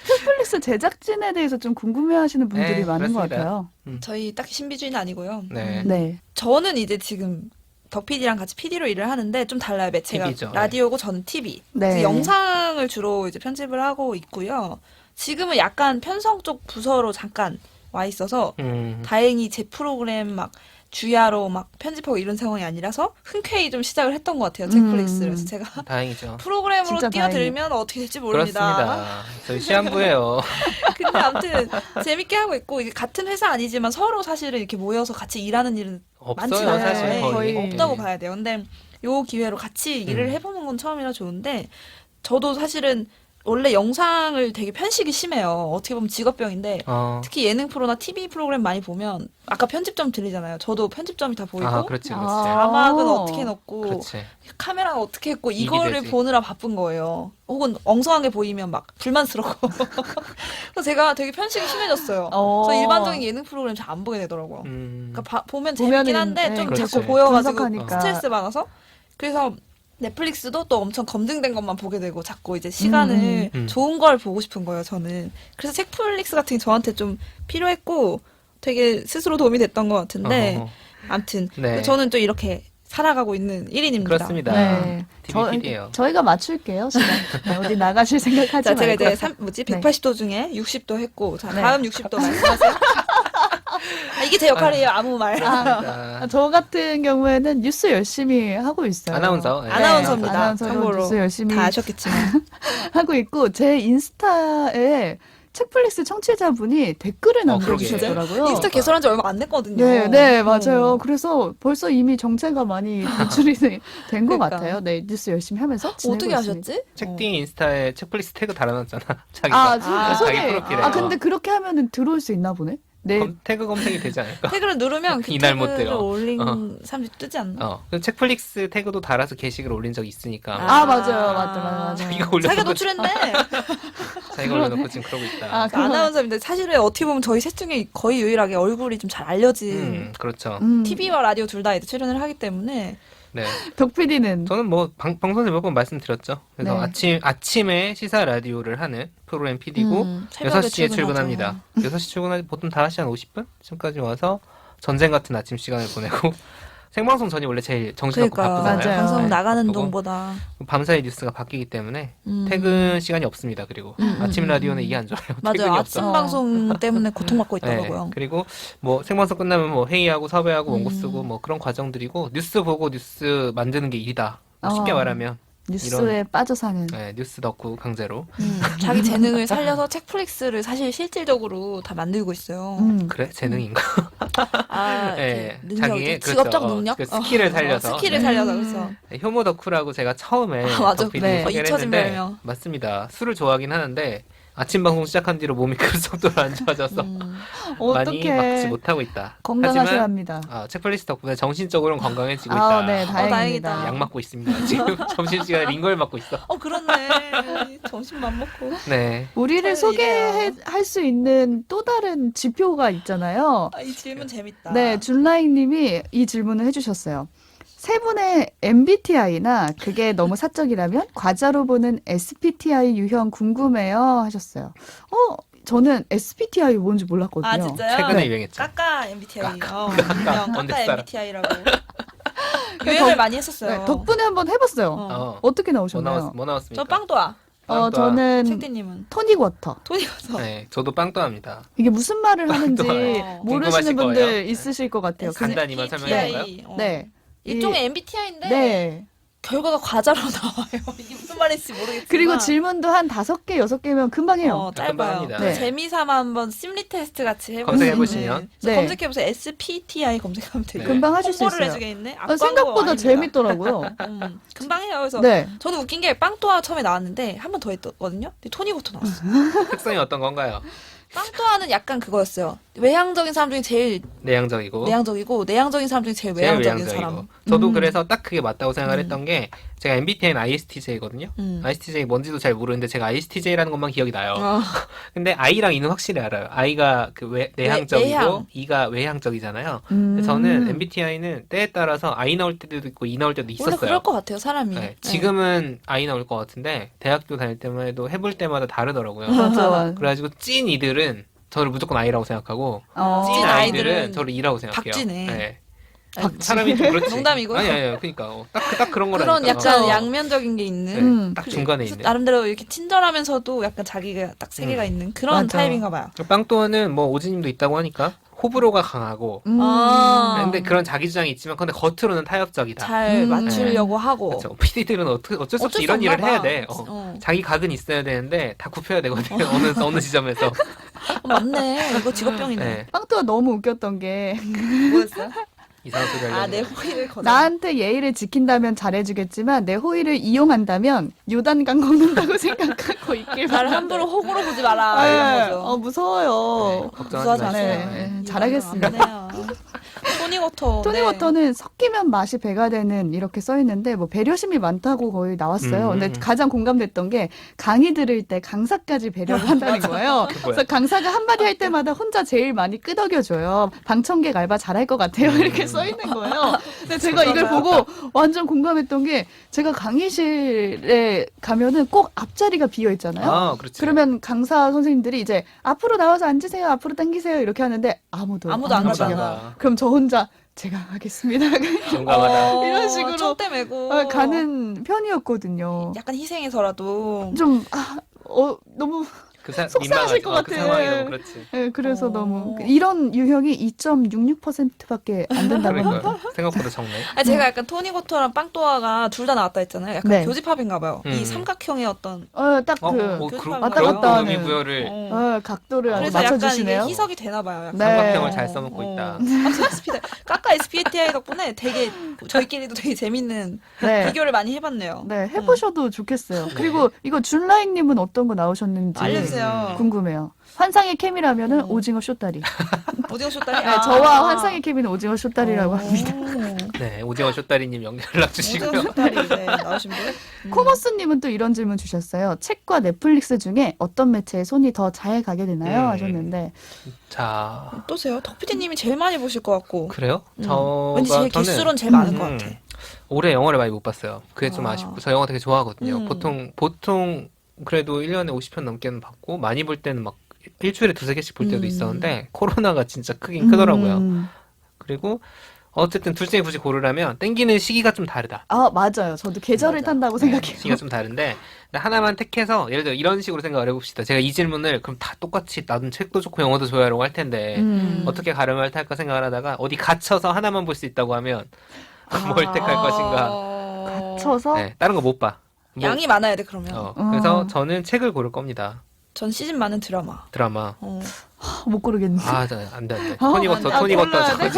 넷플릭스 제작진에 대해서 좀 궁금해하시는 분들이 네, 많은 것 그렇습니다. 같아요. 저희 딱히 신비주의는 아니고요. 네. 네. 저는 이제 지금 덕 PD랑 같이 PD로 일을 하는데 좀 달라요. 매체가 TV죠. 라디오고 전 TV. 네. 그래서 영상을 주로 이제 편집을 하고 있고요. 지금은 약간 편성 쪽 부서로 잠깐 와 있어서 다행히 제 프로그램 막 주야로 막 편집하고 이런 상황이 아니라서 흔쾌히 좀 시작을 했던 것 같아요. 넷플릭스를. 그래서 제가 다행이죠. 프로그램으로 진짜 뛰어들면 어떻게 될지 모릅니다. 그렇습니다. 저희 시한부예요. 근데 아무튼 재밌게 하고 있고 이게 같은 회사 아니지만 서로 사실은 이렇게 모여서 같이 일하는 일은 많지는 없어요, 않아요. 사실 네, 거의. 없다고 네. 봐야 돼요. 근데 요 기회로 같이 일을 해보는 건 처음이라 좋은데 저도 사실은 원래 영상을 되게 편식이 심해요. 어떻게 보면 직업병인데 특히 예능 프로나 TV 프로그램 많이 보면 아까 편집점 들리잖아요. 저도 편집점이 다 보이고 아, 그렇지, 그렇지. 자막은 어떻게 넣고 그렇지. 카메라는 어떻게 했고 입이 이거를 되지. 보느라 바쁜 거예요. 혹은 엉성한 게 보이면 막 불만스럽고. 그래서 제가 되게 편식이 심해졌어요. 그래서 일반적인 예능 프로그램 잘 안 보게 되더라고요. 그러니까 보면 재밌긴 보면은, 한데 네, 좀 그렇지. 자꾸 보여가지고 분석하니까. 스트레스 받아서 그래서 넷플릭스도 또 엄청 검증된 것만 보게 되고 자꾸 이제 시간을 좋은 걸 보고 싶은 거예요, 저는. 그래서 책플릭스 같은 게 저한테 좀 필요했고 되게 스스로 도움이 됐던 것 같은데 아무튼 네. 저는 또 이렇게 살아가고 있는 1인입니다. 그렇습니다. 네. TV PD예요. 저희가 맞출게요. 시간. 네, 어디 나가실 생각하지 자, 제가 말고. 이제 네. 180도 중에 60도 했고, 자, 네. 다음 60도 말씀하세요. 아, 이게 제 역할이에요, 아무 말. 저 같은 경우에는 뉴스 열심히 하고 있어요. 아나운서. 네. 아나운서입니다. 아나운서로 참고로 뉴스 열심히 다 아셨겠지만. 하고 있고 제 인스타에 책플릭스 청취자분이 댓글을 남겨주셨더라고요. 인스타 개설한 지 얼마 안 됐거든요. 네, 네, 맞아요. 그래서 벌써 이미 정체가 많이 노출이 된 것 그러니까. 같아요. 네, 뉴스 열심히 하면서 지내고 어떻게 있습니다. 하셨지? 책디 인스타에 책플릭스 태그 달아놨잖아. 자기가. 소개. 자기 프로필에. 근데 그렇게 하면은 들어올 수 있나 보네. 네. 태그 검색이 되지 않을까? 태그를 누르면 그 이날 못 태그를 돼요. 올린 사람들이 뜨지 않나? 그 책플릭스 태그도 달아서 게시글 올린 적이 있으니까. 맞아요. 맞아요. 자기가 올려놓고 자기가 노출했네. 자기가 올려놓고 지금 그러고 있다. 아나운서인데 사실은 어떻게 보면 저희 셋 중에 거의 유일하게 얼굴이 좀 잘 알려진 그렇죠. TV와 라디오 둘 다 이제 출연을 하기 때문에 네. 덕 PD는 저는 뭐 방송에서 몇 번 말씀드렸죠. 그래서 네. 아침에 시사 라디오를 하는 프로그램 PD고 새벽에 6시에 출근합니다. 6시 출근하지 보통 5시 한 50분? 지금까지 와서 전쟁 같은 아침 시간을 보내고 생방송 전이 원래 제일 정신없고 그러니까 바쁘잖아요. 맞아요. 방송 네, 나가는 바쁘고. 동보다 밤사이 뉴스가 바뀌기 때문에 퇴근 시간이 없습니다. 그리고 아침 라디오는 이게 안 좋아요. 맞아요. 퇴근이 아침 없어. 방송 때문에 고통받고 네, 있더라고요. 그리고 뭐 생방송 끝나면 뭐 회의하고 섭외하고 원고 쓰고 뭐 그런 과정들이고 뉴스 보고 뉴스 만드는 게 일이다. 쉽게 말하면 뉴스에 빠져 사는. 네, 뉴스 덕후 강제로. 자기 재능을 살려서 책플릭스를 사실 실질적으로 다 만들고 있어요. 그래? 재능인가? 네, 자기의 직업적 그렇죠. 능력? 그 스킬을 살려서. 스킬을 살려서 그래서 네, 효모 덕후라고 제가 처음에 맞아. 덕비디 네. 소개를 잊혀진 했는데 별명. 맞습니다. 술을 좋아하긴 하는데 아침 방송 시작한 뒤로 몸이 그 정도로 안 좋아져서 많이 막지 못하고 있다. 건강하셔야 하지만 합니다. 책플릭스 덕분에 정신적으로는 건강해지고 있다. 네, 다행입니다. 약 맞고 있습니다. 지금 점심시간에 링걸 맞고 있어. 그렇네. 점심만 먹고. 네. 우리를 이래요. 소개할 수 있는 또 다른 지표가 있잖아요. 이 질문 재밌다. 네, 준라잉 님이 이 질문을 해주셨어요. 세 분의 MBTI나 그게 너무 사적이라면 과자로 보는 SBTI 유형 궁금해요 하셨어요. 저는 SBTI 뭔지 몰랐거든요. 아 진짜요? 최근에 유행했죠. 까까 MBTI. 까까 까까 살아. MBTI라고. 유행을 많이 했었어요. 네, 덕분에 한번 해봤어요. 어떻게 나오셨나요? 뭐 나왔습니까? 저 빵도아. 저는 책디님은 토닉 워터. 토니워서. 네, 저도 빵도 합니다. 이게 무슨 말을 하는지 어. 모르시는 궁금하실 분들 거예요. 있으실 것 같아요. 간단히만 설명해볼까요? 네. 일종의 MBTI인데 네. 결과가 과자로 나와요. 이게 무슨 말인지 모르겠지만. 그리고 질문도 한 5개, 6개면 금방 해요. 짧아요. 금방합니다. 네. 재미삼아 한번 심리 테스트 같이 해보시면 검색해보시면. 네. 검색해보세요. SPTI 검색하면 되게 네. 금방 하실 수 홍보를 있어요. 해주겠네. 생각보다 재밌더라고요. 금방 해요. 그래서 네. 저는 웃긴 게 빵또아 처음에 나왔는데 한 번 더 했거든요. 근데 토니워터 나왔어요. 특성이 어떤 건가요? 빵또아는 약간 그거였어요. 외향적인 사람 중에 제일 내향적이고. 내향적인 사람 중에 제일 제일 외향적인 외향적이고. 사람. 저도 그래서 딱 그게 맞다고 생각을 했던 게 제가 MBTI는 ISTJ거든요. 음. ISTJ 뭔지도 잘 모르는데 제가 ISTJ라는 것만 기억이 나요. 어. 근데 I랑 E는 확실히 알아요. I가 그 내향적이고 내향. E가 외향적이잖아요. 근데 저는 MBTI는 때에 따라서 I 나올 때도 있고 E 나올 때도 원래 있었어요. 그럴 것 같아요, 사람이. 네, 지금은 I 나올 것 같은데 대학교 다닐 때만 해도 해볼 때마다 다르더라고요. 맞아. 그래가지고 찐 이들은 저를 무조건 I라고 생각하고 찐 찐 아이들은 아이들은 저를 E라고 생각해요. 박쥐네. 네. 아니, 사람이 좀 그렇지. 농담이고요. 아니, 그러니까 딱 그런 거라니까. 그런 약간 어. 양면적인 게 있는. 네, 딱 중간에 있는. 나름대로 이렇게 친절하면서도 약간 자기가 딱 세계가 있는 그런 맞아. 타입인가 봐요. 빵또는 뭐 오지님도 있다고 하니까 호불호가 강하고. 아. 근데 그런 자기 주장이 있지만 근데 겉으로는 타협적이다. 잘 맞추려고 하고. 그렇죠. PD들은 어쩔 수 없이 이런 일을 해야 돼. 자기 각은 있어야 되는데 다 굽혀야 되거든요. 어느 지점에서. 맞네. 이거 직업병이네. 네. 빵또가 너무 웃겼던 게 뭐였어요? 이상한 소리 하려고. 내 호의를 거절. 나한테 예의를 지킨다면 잘해주겠지만 내 호의를 이용한다면 요단강 걷는다고 생각하고 있길 나를 바란다. 함부로 호구로 보지 마라. 이런 거죠. 무서워요. 걱정하지 무서워하지 마세요. 마세요. 네, 이거 잘하겠습니다. 안 돼요. 토니워터. 토니워터는 섞이면 맛이 배가 되는 이렇게 써 있는데 뭐 배려심이 많다고 거의 나왔어요. 근데 가장 공감됐던 게 강의 들을 때 강사까지 배려를 한다는 거예요. 그래서 강사가 한마디 할 때마다 혼자 제일 많이 끄덕여줘요. 방청객 알바 잘할 것 같아요. 이렇게 써 있는 거예요. 근데 제가 이걸 보고 완전 공감했던 게 제가 강의실에 가면은 꼭 앞자리가 비어 있잖아요. 아, 그렇지. 그러면 강사 선생님들이 이제 앞으로 나와서 앉으세요. 앞으로 당기세요. 이렇게 하는데 아무도 안 아무도 안 가잖아. 가. 그럼 저 혼자 제가 하겠습니다. 용감하다. 이런 식으로 촛대 메고 가는 편이었거든요. 약간 희생해서라도 좀 너무 속상하실 것 그 같아. 상황이 너무 그렇지. 네, 그래서 어. 너무 이런 유형이 2.66%밖에 안 된다고 합니다. 그러니까 생각보다 적네. 제가 약간 토니워터랑 빵또아가 둘 다 나왔다 했잖아요. 약간 네. 교집합인가 봐요. 이 음. 삼각형의 어떤 딱 그 교집합인가 왔다 봐요. 갔다 하는. 의미부여를 각도를 아주 그래서 약간 이게 맞춰주시네요. 희석이 되나 봐요. 약간. 네. 삼각형을 잘 써먹고 있다. 까까 SPTI 덕분에 되게 저희끼리도 되게 재밌는 네. 비교를 많이 해봤네요. 네, 해보셔도 좋겠어요. 그리고 이거 준라인님은 어떤 거 나오셨는지 알려주세요. 궁금해요. 환상의 케미라면은 오징어 쇼다리. 오징어 쇼다리. 네, 저와 환상의 케미는 오징어 쇼다리라고 합니다. 네, 오징어 쇼다리님 연락 주시고요. 오징어 쇼다리 네, 나오신 분. 코머스님은 또 이런 질문 주셨어요. 책과 넷플릭스 중에 어떤 매체에 손이 더 잘 가게 되나요? 하셨는데 자, 어떠세요? 덕피디님이 제일 많이 보실 것 같고. 그래요? 왠지 제 개수론 제일 많을 것 같아. 올해 영화를 많이 못 봤어요. 그게 좀 아쉽고 저 영화 되게 좋아하거든요. 보통 그래도 1년에 50편 넘게는 봤고 많이 볼 때는 막 일주일에 2-3개씩 볼 때도 있었는데 코로나가 진짜 크긴 크더라고요. 그리고 어쨌든 둘 중에 굳이 고르라면 땡기는 시기가 좀 다르다. 맞아요. 저도 계절을 맞아. 탄다고 생각해요. 시기가 좀 다른데 하나만 택해서 예를 들어 이런 식으로 생각을 해봅시다. 제가 이 질문을 그럼 다 똑같이 나도 책도 좋고 영화도 좋아하라고 할 텐데 어떻게 가름을 탈까 생각을 하다가 어디 갇혀서 하나만 볼 수 있다고 하면 뭘 택할 것인가. 갇혀서 네, 다른 거 못 봐. 뭐, 양이 많아야 돼 그러면. 그래서 저는 책을 고를 겁니다. 전 시즌 많은 드라마. 드라마. 못 고르겠네. 안 돼. 토니버터. 골라야 돼?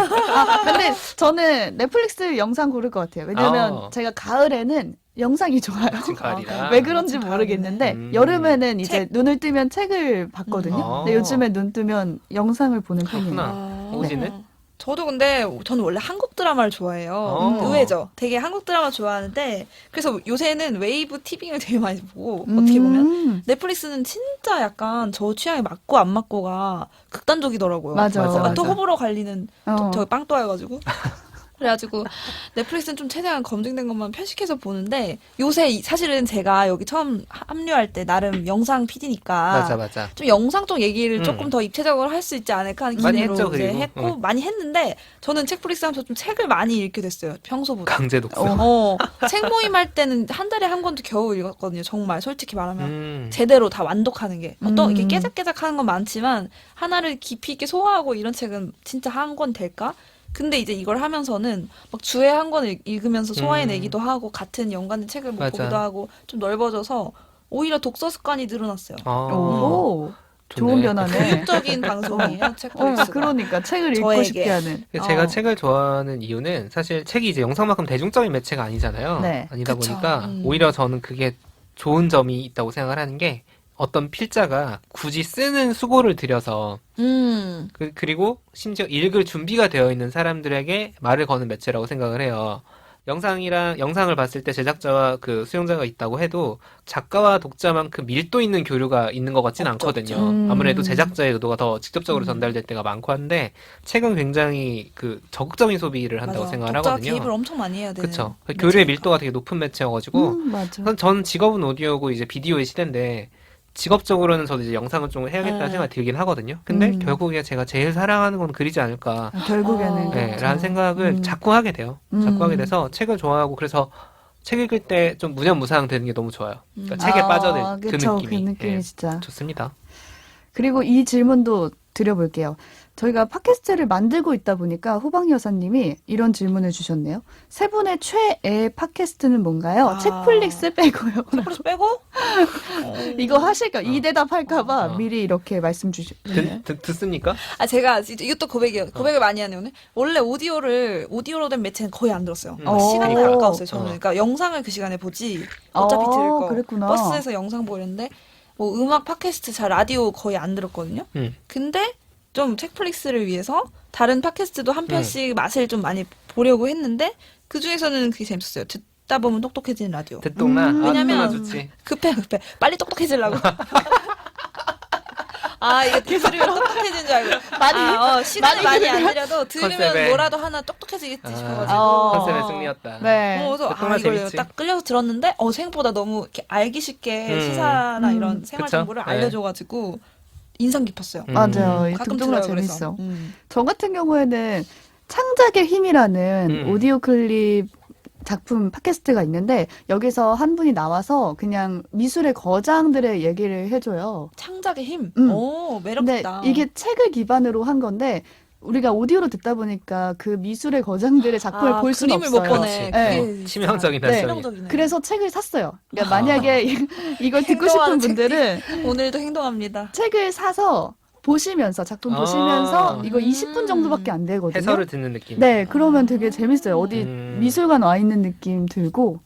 근데 저는 넷플릭스 영상 고를 것 같아요. 왜냐면 제가 가을에는 영상이 좋아요. 지금 가을이라. 왜 그런지 모르겠는데 여름에는 이제 눈을 뜨면 책을 봤거든요. 근데 요즘에 눈 뜨면 영상을 보는 편이에요. 그렇구나. 오지는? 저도 근데 저는 원래 한국 드라마를 좋아해요. 의외죠. 되게 한국 드라마 좋아하는데 그래서 요새는 웨이브 티빙을 되게 많이 보고 어떻게 보면 넷플릭스는 진짜 약간 저 취향에 맞고 안 맞고가 극단적이더라고요. 맞아. 또 호불호 갈리는 저 빵또여가지고. 그래가지고 넷플릭스는 좀 최대한 검증된 것만 편식해서 보는데 요새 사실은 제가 여기 처음 합류할 때 나름 영상 PD니까 맞아. 좀 영상 쪽 얘기를 조금 더 입체적으로 할 수 있지 않을까 하는 많이 기대로 했죠, 이제 그리고. 했고 많이 했는데 저는 책플릭스 하면서 좀 책을 많이 읽게 됐어요. 평소보다. 강제 독서. 책 모임 할 때는 한 달에 한 권도 겨우 읽었거든요. 정말 솔직히 말하면 제대로 제대로 다 완독하는 게 어떤 이렇게 깨작깨작 하는 건 많지만 하나를 깊이 있게 소화하고 이런 책은 진짜 한 권 될까? 근데 이제 이걸 하면서는 막 주에 한 권을 읽으면서 소화해내기도 하고 같은 연관된 책을 못 맞아. 보기도 하고 좀 넓어져서 오히려 독서 습관이 늘어났어요. 오, 좋네. 좋은 변화네. 교육적인 방송이에요. 책플릭스가. 그러니까 책을 읽고 저에게. 싶게 하는. 제가 책을 좋아하는 이유는 사실 책이 이제 영상만큼 대중적인 매체가 아니잖아요. 네. 아니다 그쵸. 보니까 오히려 저는 그게 좋은 점이 있다고 생각을 하는 게 어떤 필자가 굳이 쓰는 수고를 들여서 그리고 심지어 읽을 준비가 되어 있는 사람들에게 말을 거는 매체라고 생각을 해요. 영상을 봤을 때 제작자와 그 수용자가 있다고 해도 작가와 독자만큼 밀도 있는 교류가 있는 것 같진 없죠, 않거든요. 없죠. 아무래도 제작자의 의도가 더 직접적으로 전달될 때가 많고 한데 책은 굉장히 그 적극적인 소비를 한다고 맞아. 생각을 독자 하거든요. 개입을 엄청 많이 해야 되는. 그렇죠. 매체니까. 교류의 밀도가 되게 높은 매체여가지고 맞아. 전 직업은 오디오고 이제 비디오의 시대인데 직업적으로는 저도 이제 영상을 좀 해야겠다는 생각이 들긴 하거든요. 근데 결국에 제가 제일 사랑하는 건 글이지 않을까. 결국에는 네, 그렇죠. 라는 생각을 자꾸 하게 돼요. 자꾸 하게 돼서 책을 좋아하고 그래서 책 읽을 때 좀 무념무상 되는 게 너무 좋아요. 그러니까 책에 빠져들 그 그쵸. 느낌이. 그 느낌이 예, 진짜. 좋습니다. 그리고 이 질문도 드려볼게요. 저희가 팟캐스트를 만들고 있다 보니까 호박 여사님이 이런 질문을 주셨네요. 세 분의 최애 팟캐스트는 뭔가요? 책플릭스 빼고요. 책플릭스 빼고? 이거 하실까? 이 대답 할까봐 어. 미리 이렇게 말씀 주셨네요. 듣습니까? 제가 이것도 고백이에요. 고백을 많이 하네요. 오늘. 원래 오디오로 된 매체는 거의 안 들었어요. 어. 시간이 오. 아까웠어요. 저는. 그러니까 영상을 그 시간에 보지. 어차피 들을 거. 그랬구나. 버스에서 영상 보는데 뭐 음악 팟캐스트 라디오 거의 안 들었거든요. 근데 좀 책플릭스를 위해서 다른 팟캐스트도 한 편씩 맛을 좀 많이 보려고 했는데 그 중에서는 그게 재밌었어요. 듣다 보면 똑똑해지는 라디오. 듣동나. 왜냐면 아, 좋지. 급해. 빨리 똑똑해지려고. 이거 들으면 똑똑해지는 줄 알고. 시간을 많이 안 들여도 들으면 컨셉에. 뭐라도 하나 똑똑해지겠지 싶어가지고. 컨셉의 승리였다. 네. 그래서 듣동나 이걸 재밌지. 딱 끌려서 들었는데 생각보다 너무 이렇게 알기 쉽게 시사나 이런 생활 그쵸? 정보를 네. 알려줘가지고 인상 깊었어요. 맞아요. 이 가끔 듣동나 들어요, 그래서. 재밌어. 저 같은 경우에는 창작의 힘이라는 오디오 클립 작품 팟캐스트가 있는데 여기서 한 분이 나와서 그냥 미술의 거장들의 얘기를 해줘요. 창작의 힘. 오, 근데 매력있다. 이게 책을 기반으로 한 건데 우리가 오디오로 듣다 보니까 그 미술의 거장들의 작품을 볼 수는 그림을 없어요. 못 보네. 네. 그게 치명적인 진짜 네. 단점이. 치명적이네. 그래서 책을 샀어요. 그러니까 만약에 이걸 듣고 싶은 행동하는 분들은 오늘도 행동합니다. 책을 사서 보시면서 작품 보시면서 이거 20분 정도밖에 안 되거든요. 해설을 듣는 느낌. 네, 그러면 되게 재밌어요. 어디 미술관 와 있는 느낌 들고.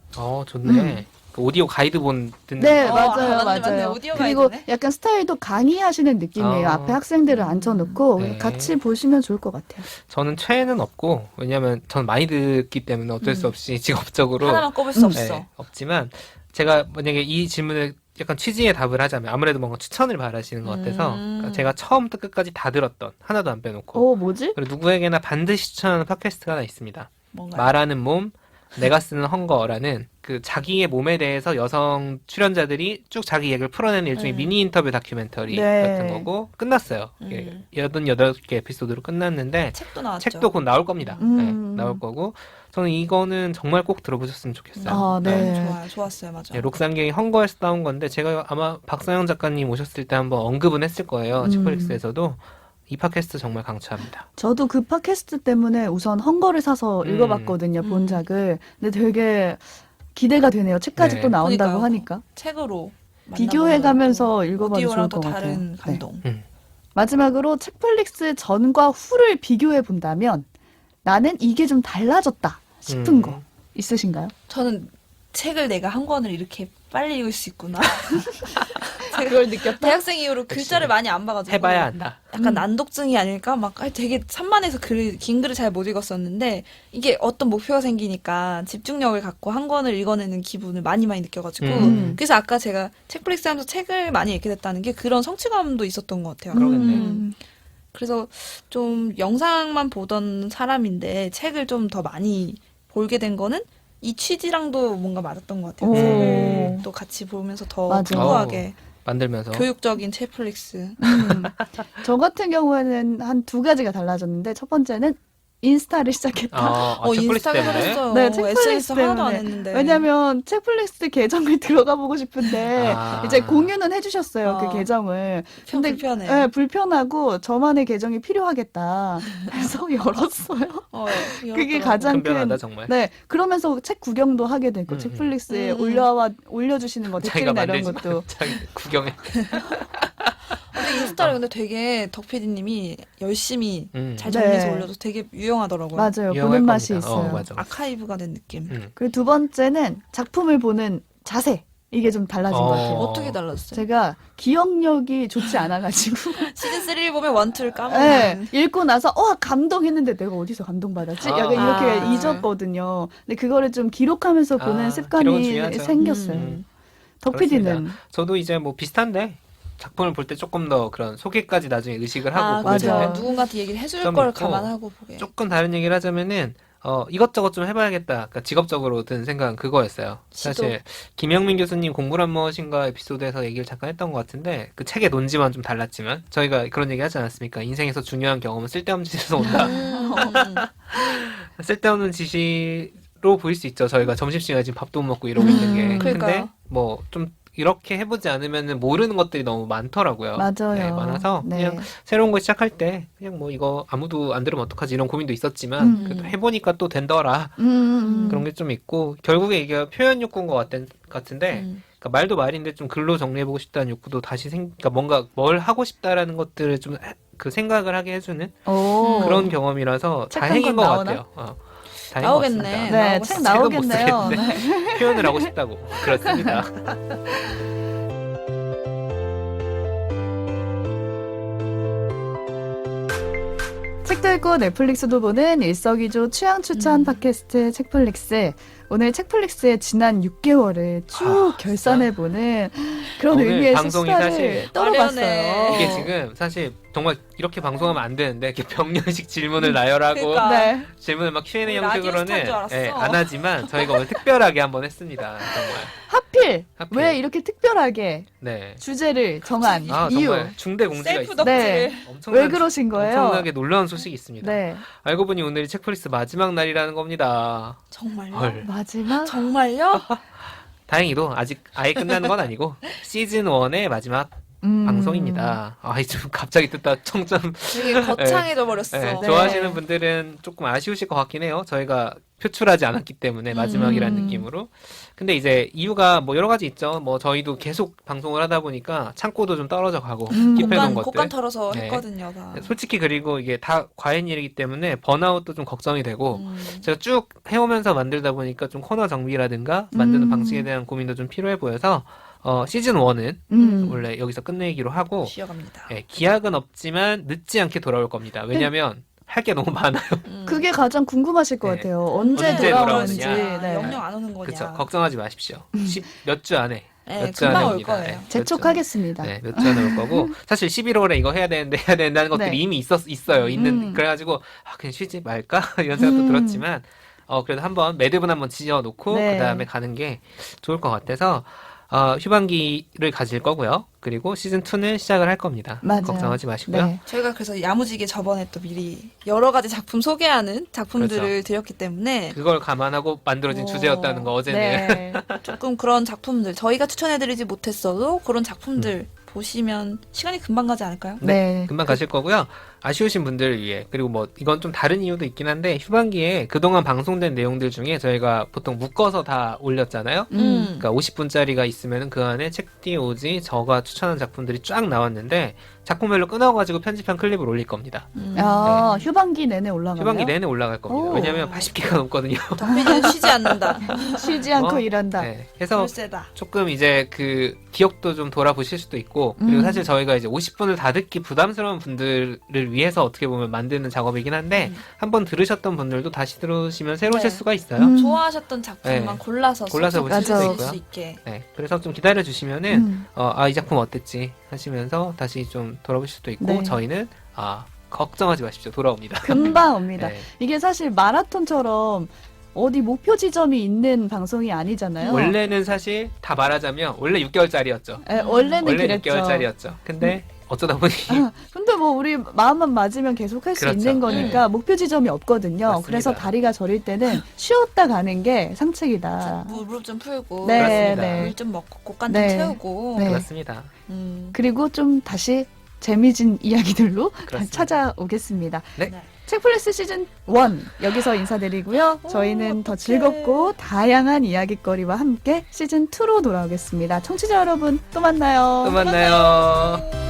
좋네. 그 오디오 가이드본 듣는 네, 거. 맞아요, 맞네. 맞아요. 오디오 그리고 가이드네. 약간 스타일도 강의하시는 느낌이에요. 앞에 학생들을 앉혀놓고 네. 같이 보시면 좋을 것 같아요. 저는 최애는 없고 왜냐면 전 많이 듣기 때문에 어쩔 수 없이 직업적으로 하나만 꼽을 수 없어. 네, 없지만 제가 만약에 이 질문을 약간 취지에 답을 하자면 아무래도 뭔가 추천을 바라시는 것 같아서 그러니까 제가 처음부터 끝까지 다 들었던 하나도 안 빼놓고 뭐지? 그리고 누구에게나 반드시 추천하는 팟캐스트가 하나 있습니다. 뭔가요? 말하는 몸, 내가 쓰는 헌거라는 그 자기의 몸에 대해서 여성 출연자들이 쭉 자기 얘기를 풀어내는 일종의 미니 인터뷰 다큐멘터리 네. 같은 거고 끝났어요. 88개 에피소드로 끝났는데 책도 나왔죠. 책도 곧 나올 겁니다. 음. 네, 나올 거고 저는 이거는 정말 꼭 들어보셨으면 좋겠어요. 네. 좋아요. 좋았어요. 맞아. 네, 록상경이 헝거에서 따온 건데 제가 아마 박상영 작가님 오셨을 때 한번 언급은 했을 거예요. 치플릭스에서도 이 팟캐스트 정말 강추합니다. 저도 그 팟캐스트 때문에 우선 헝거를 사서 읽어봤거든요, 본작을. 근데 되게 기대가 되네요. 책까지 네. 또 나온다고 그러니까요. 하니까. 책으로 비교해가면서 읽어봐도 좋을 오디오랑 또 것 같아요. 다른 네. 감동. 마지막으로 책플릭스 전과 후를 비교해 본다면 나는 이게 좀 달라졌다 싶은 거 있으신가요? 저는 책을 내가 한 권을 이렇게 빨리 읽을 수 있구나. 그걸 느꼈다. 대학생 이후로 글자를 많이 안 봐가지고 해봐야 한다. 약간 난독증이 아닐까? 막 되게 산만해서 긴 글을 잘 못 읽었었는데 이게 어떤 목표가 생기니까 집중력을 갖고 한 권을 읽어내는 기분을 많이 느껴가지고 그래서 아까 제가 책플릭스 하면서 책을 많이 읽게 됐다는 게 그런 성취감도 있었던 것 같아요. 그러겠네. 그래서 좀 영상만 보던 사람인데 책을 좀 더 많이 보게 된 거는 이 취지랑도 뭔가 맞았던 것 같아요. 오. 책을 또 같이 보면서 더 맞아. 풍부하게 만들면서 교육적인 책플릭스. 저 같은 경우에는 한 두 가지가 달라졌는데 첫 번째는 인스타를 시작했다. 책플릭스 인스타그램 때문에 했어요. 네, 책플릭스 SNS 하나도 안 때문에. 했는데. 왜냐면 책플릭스 계정을 들어가 보고 싶은데 이제 공유는 해주셨어요, 그 아. 계정을. 불편해. 네, 불편하고 저만의 계정이 필요하겠다. 그래서 열었어요. 그게 가장 변변하다 큰. 정말. 네, 그러면서 책 구경도 하게 되고 책플릭스에 올려주시는 뭐 자기가 댓글이나 이런 만들지만 것도. 자기 구경해. 근데 인스타를 근데 되게 덕 PD님이 열심히 잘 정리해서 네. 올려서 되게 유용하더라고요. 맞아요, 유용할 보는 맛이 겁니다. 있어요. 맞아. 아카이브가 된 느낌. 그리고 두 번째는 작품을 보는 자세. 이게 좀 달라진 것 같아요. 어떻게 달랐어요? 제가 기억력이 좋지 않아가지고 시즌 3를 보면 1, 2를 네, 까먹는. 읽고 나서 감동했는데 내가 어디서 감동받았지? 약간 이렇게 아. 잊었거든요. 근데 그거를 좀 기록하면서 보는 기록은 습관이 중요하죠. 생겼어요. 덕 PD는 저도 이제 뭐 비슷한데 작품을 볼 때 조금 더 그런 소개까지 나중에 의식을 하고 보게 맞아. 되는 맞아요. 누군가한테 얘기를 해줄 좀 걸 있고, 감안하고 보게. 조금 다른 얘기를 하자면은 이것저것 좀 해봐야겠다. 그러니까 직업적으로 든 생각은 그거였어요. 사실 김영민 교수님 공부란 무엇인가 에피소드에서 얘기를 잠깐 했던 것 같은데 그 책의 논지만 좀 달랐지만 저희가 그런 얘기 하지 않았습니까? 인생에서 중요한 경험은 쓸데없는 짓에서 온다. 쓸데없는 짓으로 보일 수 있죠. 저희가 점심시간에 지금 밥도 못 먹고 이러고 있는 게. 근데 그러니까요. 뭐 좀 이렇게 해보지 않으면 모르는 것들이 너무 많더라고요. 맞아요. 네, 많아서 네. 그냥 새로운 거 시작할 때 그냥 뭐 이거 아무도 안 들으면 어떡하지 이런 고민도 있었지만 그래도 해보니까 또 된더라. 그런 게 좀 있고 결국에 이게 표현 욕구인 것 같은데 그러니까 말도 말인데 좀 글로 정리해보고 싶다는 욕구도 다시 그러니까 뭔가 뭘 하고 싶다라는 것들을 좀 그 생각을 하게 해주는 오. 그런 경험이라서 책한 다행인 권 것 나오나? 같아요. 다행인 나오겠네. 것 같습니다. 네, 나오고 책 싶다. 나오겠네요. 책은 못 쓰겠는데 표현을 하고 싶다고 그렇습니다. 책도 읽고 넷플릭스도 보는 일석이조 취향 추천 팟캐스트 책플릭스. 오늘 책플릭스의 지난 6개월을 쭉 결산해보는 그런 오늘 의미의 방송이 수다를 사실 떨어봤어요. 아련해. 이게 지금 사실 정말 이렇게 방송하면 안 되는데 이렇게 병렬식 질문을 나열하고 그러니까. 네. 질문을 막 Q&A 우리 형식으로는 라디오스타인 줄 알았어. 예, 안 하지만 저희가 오늘 특별하게 한번 했습니다. 정말. 하필 하필. 왜 이렇게 특별하게 네. 주제를 정한 아 이유. 정말 중대 공지가 셀프 있습니다. 덕질. 네. 엄청난 왜 그러신 거예요? 엄청나게 놀라운 소식이 있습니다. 네. 알고 보니 오늘이 책플릭스 마지막 날이라는 겁니다. 정말요? 헐. 마지막 정말요? 다행히도 아직 아예 끝나는 건 아니고 시즌 1의 마지막 방송입니다. 좀 갑자기 듣다 청점 되게 거창해져 버렸어. 네, 네. 좋아하시는 분들은 조금 아쉬우실 것 같긴 해요. 저희가 표출하지 않았기 때문에 마지막이라는 느낌으로. 근데 이제 이유가 뭐 여러 가지 있죠. 뭐 저희도 계속 방송을 하다 보니까 창고도 좀 떨어져 가고 킵해놓은 것들. 곡간 털어서 네. 했거든요. 다. 솔직히 그리고 이게 다 과연 일이기 때문에 번아웃도 좀 걱정이 되고 음. 제가 쭉 해오면서 만들다 보니까 좀 코너 정비라든가 만드는 방식에 대한 고민도 좀 필요해 보여서 시즌 1은 원래 여기서 끝내기로 하고 쉬어갑니다. 기약은 없지만 늦지 않게 돌아올 겁니다. 왜냐면 할 게 너무 많아요. 그게 가장 궁금하실 것 네. 같아요. 언제 언제 돌아오는지. 돌아오느냐. 네. 영영 안 오는 거냐. 그렇죠. 걱정하지 마십시오. 몇 주 안에 네, 몇 주 안에 금방 올 옵니다. 거예요. 네, 몇 주. 재촉하겠습니다. 네, 몇 주 안에 올 거고 사실 11월에 이거 해야 된다는 것들이 네. 이미 있어요. 그래가지고 그냥 쉬지 말까 이런 생각도 들었지만 그래도 한번 매듭은 한번 지어놓고 네. 그 다음에 가는 게 좋을 것 같아서 휴방기를 가질 거고요. 그리고 시즌 2는 시작을 할 겁니다. 맞아요. 걱정하지 마시고요. 네. 저희가 그래서 야무지게 저번에 또 미리 여러 가지 작품 소개하는 작품들을 그렇죠. 드렸기 때문에 그걸 감안하고 만들어진 오. 주제였다는 거 어제는. 네. 조금 그런 작품들 저희가 추천해드리지 못했어도 그런 작품들 보시면 시간이 금방 가지 않을까요? 네. 금방 가실 거고요. 아쉬우신 분들을 위해 그리고 뭐 이건 좀 다른 이유도 있긴 한데 휴방기에 그동안 방송된 내용들 중에 저희가 보통 묶어서 다 올렸잖아요. 그러니까 50분짜리가 있으면 그 안에 책디오지 저가 추천한 작품들이 쫙 나왔는데 작품별로 끊어가지고 편집한 클립을 올릴 겁니다. 휴방기 내내 올라가요. 휴방기 내내 올라갈 겁니다. 오. 왜냐하면 80개가 넘거든요. 덕빈이는 쉬지 않는다. 쉬지 않고 어? 일한다. 네. 해서 불세다. 조금 이제 그 기억도 좀 돌아보실 수도 있고 그리고 사실 저희가 이제 50분을 다 듣기 부담스러운 분들을 위해서 어떻게 보면 만드는 작업이긴 한데 한번 들으셨던 분들도 다시 들으시면 새로우실 네. 수가 있어요. 좋아하셨던 작품만 네. 골라서 골라서 쏙쏙 보실 수도 보실 있고요. 수 있게. 네, 그래서 좀 기다려 주시면은 이 작품 어땠지 하시면서 다시 좀 돌아보실 수도 있고 네. 저희는 걱정하지 마십시오. 돌아옵니다. 금방 옵니다. 네. 이게 사실 마라톤처럼 어디 목표 지점이 있는 방송이 아니잖아요. 원래는 사실 다 말하자면 원래 6개월짜리였죠. 원래는 원래 그랬죠. 6개월짜리였죠. 근데 어쩌다 보니 근데 뭐 우리 마음만 맞으면 계속 할 수 그렇죠. 있는 거니까 목표 지점이 없거든요. 맞습니다. 그래서 다리가 저릴 때는 쉬었다 가는 게 상책이다. 무릎 좀 풀고 네, 그렇습니다. 네. 물 좀 먹고 곡간 네. 좀 채우고. 네. 그렇습니다. 그리고 좀 다시 재미진 이야기들로 그렇습니다. 찾아오겠습니다. 네. 책플렉스 시즌 1 여기서 인사드리고요. 저희는 더 즐겁고 다양한 이야기거리와 함께 시즌 2로 돌아오겠습니다. 청취자 여러분 또 만나요. 또 만나요.